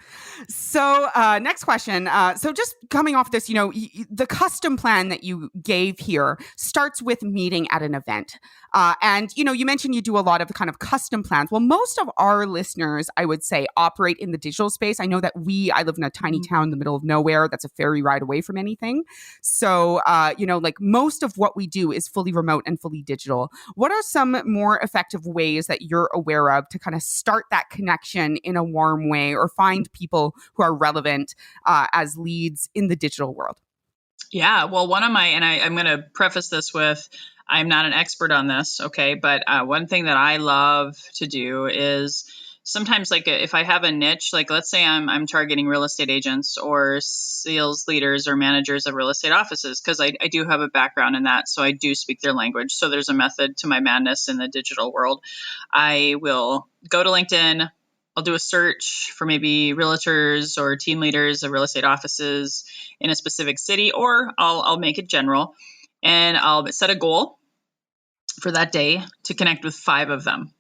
So next question. So just coming off this, the custom plan that you gave here starts with meeting at an event. And, you mentioned you do a lot of kind of custom plans. Well, most of our listeners, I would say, operate in the digital space. I know that I live in a tiny town in the middle of nowhere. That's a ferry ride away from anything. So, like most of what we do is fully remote and fully digital. What are some more effective ways that you're aware of to kind of start that connection in a warm way or find people who are relevant as leads in the digital world? Yeah, well, I'm going to preface this with, I'm not an expert on this, okay? But one thing that I love to do is sometimes, like, if I have a niche, like let's say I'm targeting real estate agents or sales leaders or managers of real estate offices, because I do have a background in that, so I do speak their language. So there's a method to my madness in the digital world. I will go to LinkedIn. I'll do a search for maybe realtors or team leaders of real estate offices in a specific city, or I'll make it general, and I'll set a goal for that day to connect with 5 of them.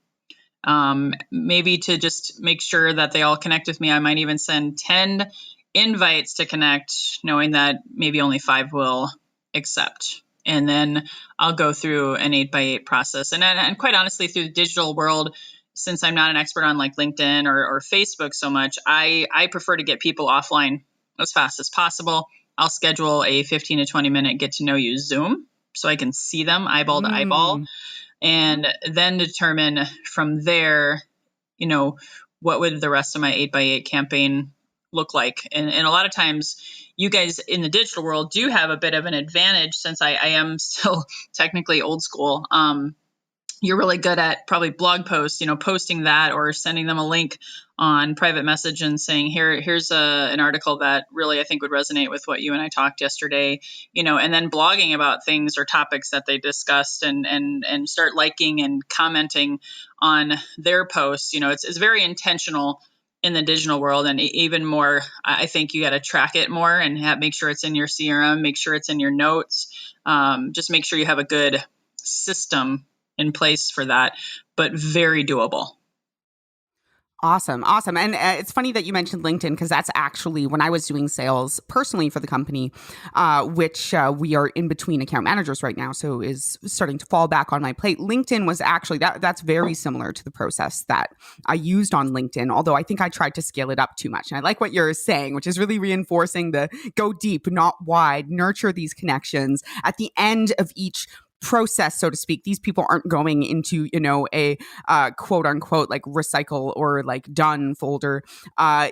Maybe to just make sure that they all connect with me, I might even send 10 invites to connect, knowing that maybe only 5 will accept. And then I'll go through an 8x8 process. And quite honestly, through the digital world, since I'm not an expert on like LinkedIn or Facebook so much, I prefer to get people offline as fast as possible. I'll schedule a 15 to 20 minute get to know you Zoom so I can see them eyeball to eyeball, and then determine from there, what would the rest of my 8x8 campaign look like. And a lot of times you guys in the digital world do have a bit of an advantage since I am still technically old school. You're really good at probably blog posts, posting that or sending them a link on private message and saying, here's an article that really I think would resonate with what you and I talked yesterday, and then blogging about things or topics that they discussed and start liking and commenting on their posts. It's very intentional in the digital world, and even more, I think you got to track it more and make sure it's in your CRM, make sure it's in your notes, just make sure you have a good system in place for that, but very doable. Awesome. And it's funny that you mentioned LinkedIn, because that's actually when I was doing sales personally for the company, which we are in between account managers right now, so is starting to fall back on my plate. LinkedIn was actually, that's very similar to the process that I used on LinkedIn, although I think I tried to scale it up too much. And I like what you're saying, which is really reinforcing the go deep, not wide, nurture these connections. At the end of each process, so to speak, these people aren't going into, a quote unquote, like recycle or like done folder.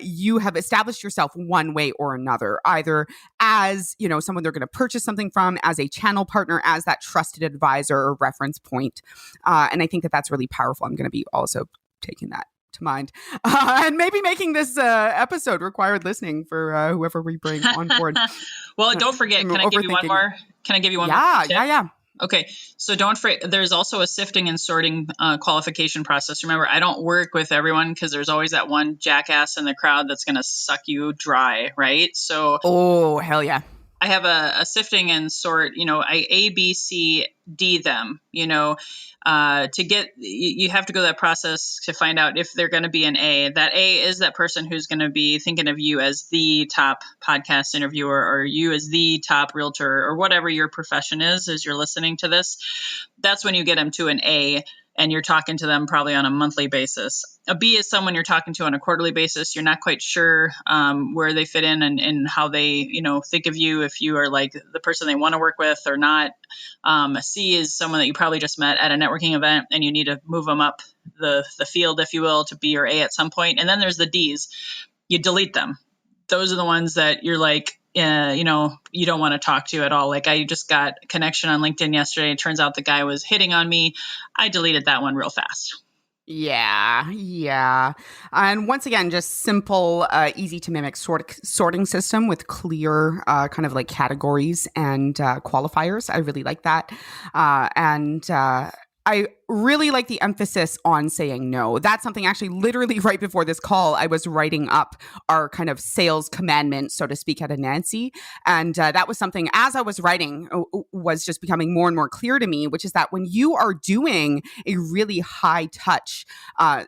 You have established yourself one way or another, either as, someone they're going to purchase something from, as a channel partner, as that trusted advisor or reference point. And I think that that's really powerful. I'm going to be also taking that to mind, and maybe making this episode required listening for whoever we bring on board. Well, don't forget, can I give you one more? Can I give you one more tip? Yeah. Okay. So there's also a sifting and sorting qualification process. Remember, I don't work with everyone because there's always that one jackass in the crowd that's going to suck you dry, right? So Oh, hell yeah. I have a sifting and sort, I A, B, C, D them, to get, you have to go that process to find out if they're going to be an A. That A is that person who's going to be thinking of you as the top podcast interviewer, or you as the top realtor, or whatever your profession is as you're listening to this. That's when you get them to an A, and you're talking to them probably on a monthly basis. A B is someone you're talking to on a quarterly basis. You're not quite sure where they fit in, and how they, think of you, if you are like the person they want to work with or not. A C is someone that you probably just met at a networking event, and you need to move them up the field, if you will, to B or A at some point. And then there's the Ds. You delete them. Those are the ones that you're like, you don't want to talk to at all. Like, I just got a connection on LinkedIn yesterday. It turns out the guy was hitting on me. I deleted that one real fast. Yeah, yeah. And once again, just simple, easy to mimic sorting system with clear kind of like categories and qualifiers. I really like that. And I really like the emphasis on saying no. That's something actually literally right before this call, I was writing up our kind of sales commandment, so to speak, at a Nancy. And that was something, as I was writing, was just becoming more and more clear to me, which is that when you are doing a really high touch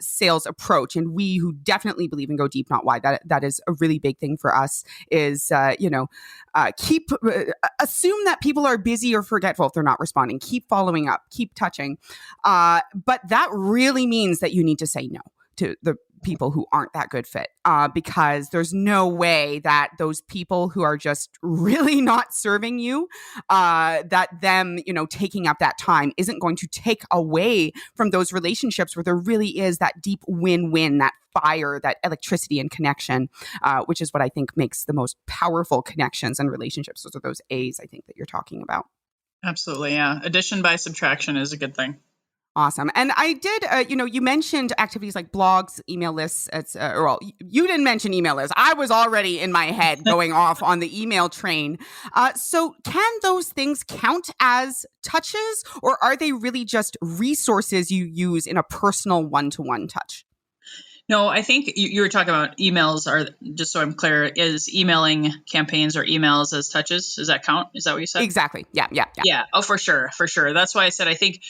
sales approach, and we who definitely believe in go deep, not wide, that is a really big thing for us, is, assume that people are busy or forgetful if they're not responding. Keep following up, keep touching. But that really means that you need to say no to the people who aren't that good fit, because there's no way that those people who are just really not serving you, that them, taking up that time isn't going to take away from those relationships where there really is that deep win-win, that fire, that electricity and connection, which is what I think makes the most powerful connections and relationships. Those are those A's, I think, that you're talking about. Absolutely. Yeah. Addition by subtraction is a good thing. Awesome. And I did, you mentioned activities like blogs, email lists. You didn't mention email lists. I was already in my head going off on the email train. So can those things count as touches, or are they really just resources you use in a personal one-to-one touch? No, I think you were talking about emails, are, just so I'm clear, is emailing campaigns or emails as touches. Does that count? Is that what you said? Exactly. Yeah. Yeah. Oh, for sure. For sure. That's why I said, I think,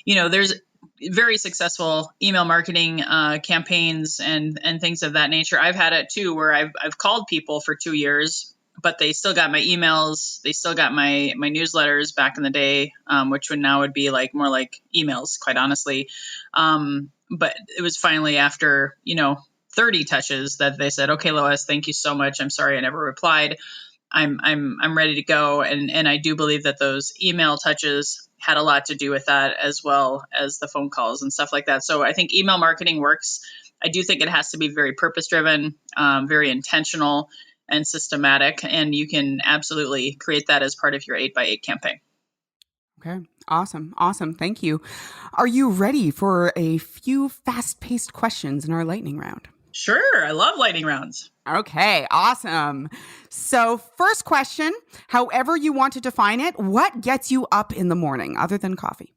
there's very successful email marketing campaigns and things of that nature. I've had it too, where I've called people for 2 years, but they still got my emails. They still got my newsletters back in the day, which would be like more like emails, quite honestly. But it was finally after, 30 touches that they said, okay, Lois, thank you so much. I'm sorry I never replied. I'm ready to go. And I do believe that those email touches had a lot to do with that, as well as the phone calls and stuff like that. So I think email marketing works. I do think it has to be very purpose driven, very intentional and systematic. And you can absolutely create that as part of your 8x8 campaign. Okay. Awesome. Thank you. Are you ready for a few fast-paced questions in our lightning round? Sure. I love lightning rounds. Okay, awesome. So first question, however you want to define it, what gets you up in the morning other than coffee?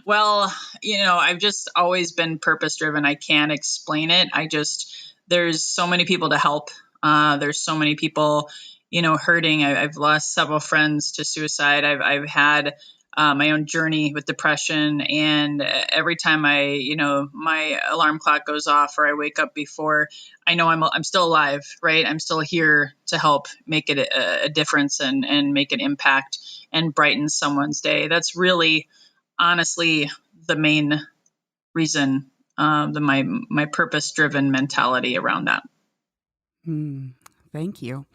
Well, I've just always been purpose driven. I can't explain it. There's so many people to help. There's so many people, hurting. I've lost several friends to suicide. I've had my own journey with depression. And every time my alarm clock goes off or I wake up before, I know I'm still alive, right? I'm still here to help make it a difference and make an impact and brighten someone's day. That's really, honestly, the main reason, my purpose-driven mentality around that. Thank you.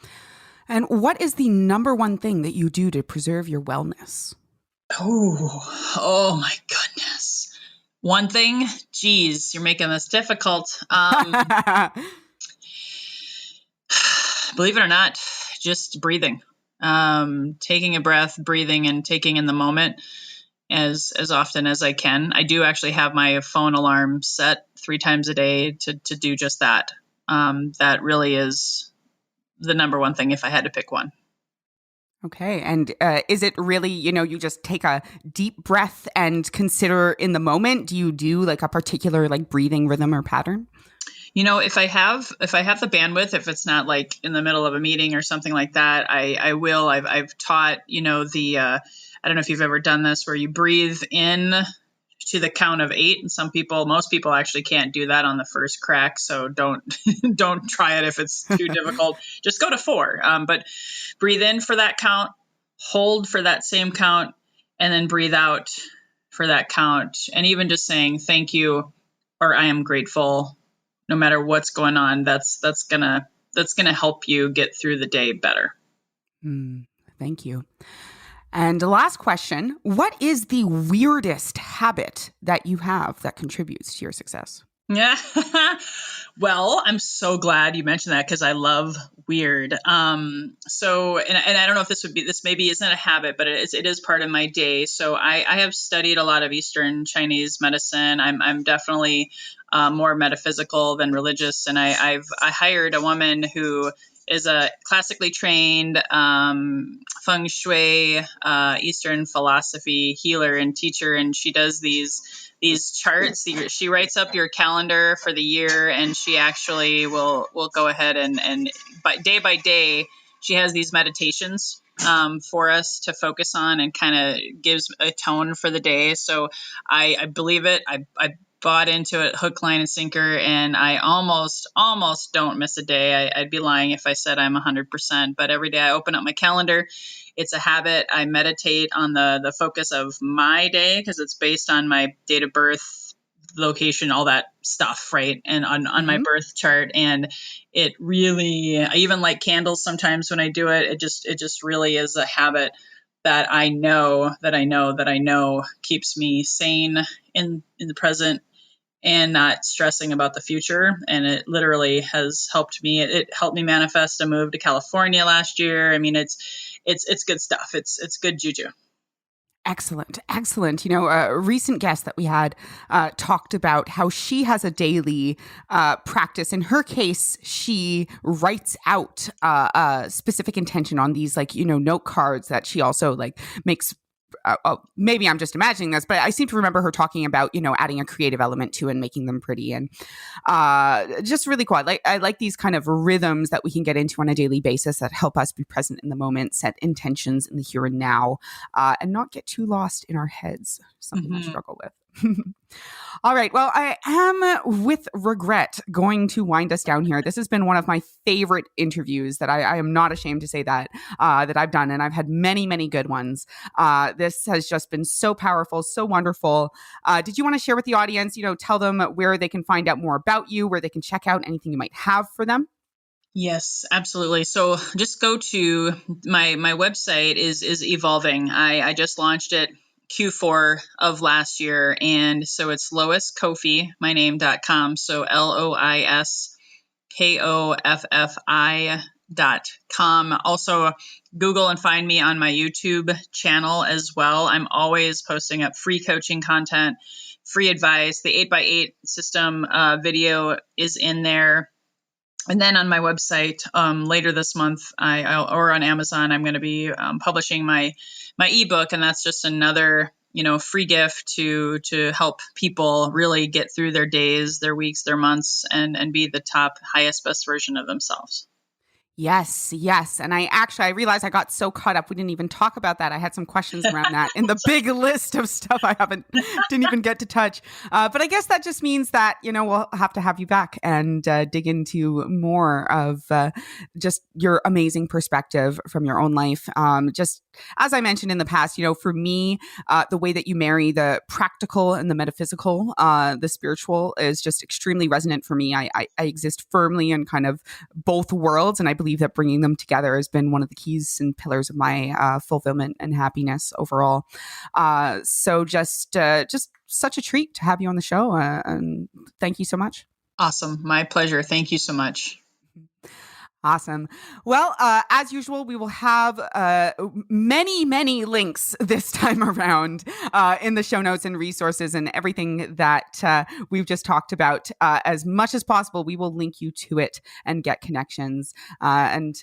And what is the number one thing that you do to preserve your wellness? Oh my goodness. One thing? Geez, you're making this difficult. Believe it or not, just breathing. Taking a breath, breathing, and taking in the moment as often as I can. I do actually have my phone alarm set 3 times a day to do just that. That really is the number one thing if I had to pick one. Okay. And is it really, you just take a deep breath and consider in the moment? Do you do like a particular like breathing rhythm or pattern? If I have the bandwidth, if it's not like in the middle of a meeting or something like that, I will. I've taught, the I don't know if you've ever done this where you breathe in to the count of 8, and most people actually can't do that on the first crack, so don't don't try it if it's too difficult. Just go to 4. But breathe in for that count, hold for that same count, and then breathe out for that count. And even just saying thank you or I am grateful, no matter what's going on, that's gonna help you get through the day better. Thank you. And the last question, what is the weirdest habit that you have that contributes to your success? Yeah. Well, I'm so glad you mentioned that because I love weird. So, and I don't know if this maybe isn't a habit, but it is part of my day. So I have studied a lot of Eastern Chinese medicine. I'm definitely more metaphysical than religious. And I hired a woman who is a classically trained feng shui, Eastern philosophy healer and teacher. And she does these charts. She writes up your calendar for the year, and she actually will go ahead and by day, she has these meditations for us to focus on and kind of gives a tone for the day. So I believe it. I bought into it hook, line, and sinker, and I almost don't miss a day. I'd be lying if I said I'm 100%, but every day I open up my calendar. It's a habit. I meditate on the focus of my day because it's based on my date of birth, location, all that stuff, right? And on my birth chart. And it really, I even light candles sometimes when I do it. It just really is a habit that I know keeps me sane in the present and not stressing about the future. And it literally has helped me. It helped me manifest a move to California last year. I mean, it's good stuff. It's good juju. Excellent. Excellent. A recent guest that we had talked about how she has a daily practice. In her case, she writes out a specific intention on these note cards that she also makes. Maybe I'm just imagining this, but I seem to remember her talking about, adding a creative element to and making them pretty and just really cool. I like these kind of rhythms that we can get into on a daily basis that help us be present in the moment, set intentions in the here and now, and not get too lost in our heads, something I struggle with. All right. Well, I am with regret going to wind us down here. This has been one of my favorite interviews that I am not ashamed to say that I've done. And I've had many, many good ones. This has just been so powerful, so wonderful. Did you want to share with the audience, tell them where they can find out more about you, where they can check out anything you might have for them? Yes, absolutely. So just go to my website is evolving. I just launched it Q4 of last year. And so it's Lois Koffi, my name.com. So Loiskoffi.com. Also, Google and find me on my YouTube channel as well. I'm always posting up free coaching content, free advice. The 8x8 system video is in there. And then on my website later this month, or on Amazon, I'm going to be publishing my ebook, and that's just another free gift to help people really get through their days, their weeks, their months, and be the top, highest, best version of themselves. Yes, yes. And I realized I got so caught up. We didn't even talk about that. I had some questions around that in the big list of stuff didn't even get to touch. But I guess that just means that, we'll have to have you back and dig into more of just your amazing perspective from your own life. Just as I mentioned in the past, for me, the way that you marry the practical and the metaphysical, the spiritual is just extremely resonant for me. I exist firmly in kind of both worlds, and I believe that bringing them together has been one of the keys and pillars of my fulfillment and happiness overall. So just such a treat to have you on the show. And thank you so much. Awesome. My pleasure. Thank you so much. Awesome. Well, as usual, we will have many, many links this time around in the show notes and resources and everything that we've just talked about. As much as possible, we will link you to it and get connections. And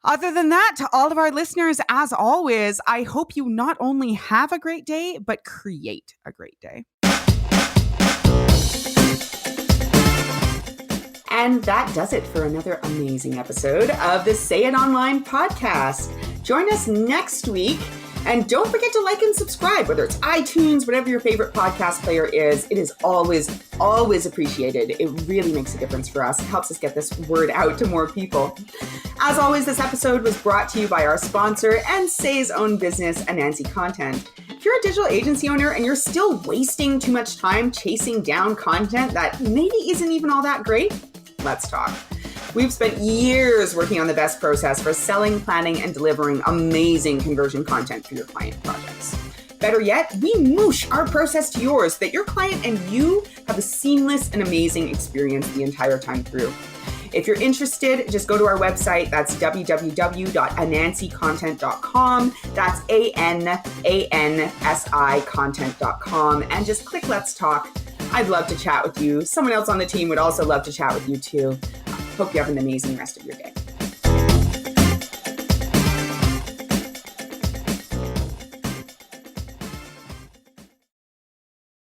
Other than that, to all of our listeners, as always, I hope you not only have a great day, but create a great day. And that does it for another amazing episode of the Say It Online podcast. Join us next week. And don't forget to like and subscribe, whether it's iTunes, whatever your favorite podcast player is. It is always, always appreciated. It really makes a difference for us. It helps us get this word out to more people. As always, this episode was brought to you by our sponsor and Say's own business, Anansi Content. If you're a digital agency owner and you're still wasting too much time chasing down content that maybe isn't even all that great, let's talk. We've spent years working on the best process for selling, planning, and delivering amazing conversion content for your client projects. Better yet, we moosh our process to yours so that your client and you have a seamless and amazing experience the entire time through. If you're interested, just go to our website. That's www.anansicontent.com. That's ANANSI content.com. And just click Let's Talk. I'd love to chat with you. Someone else on the team would also love to chat with you too. Hope you have an amazing rest of your day.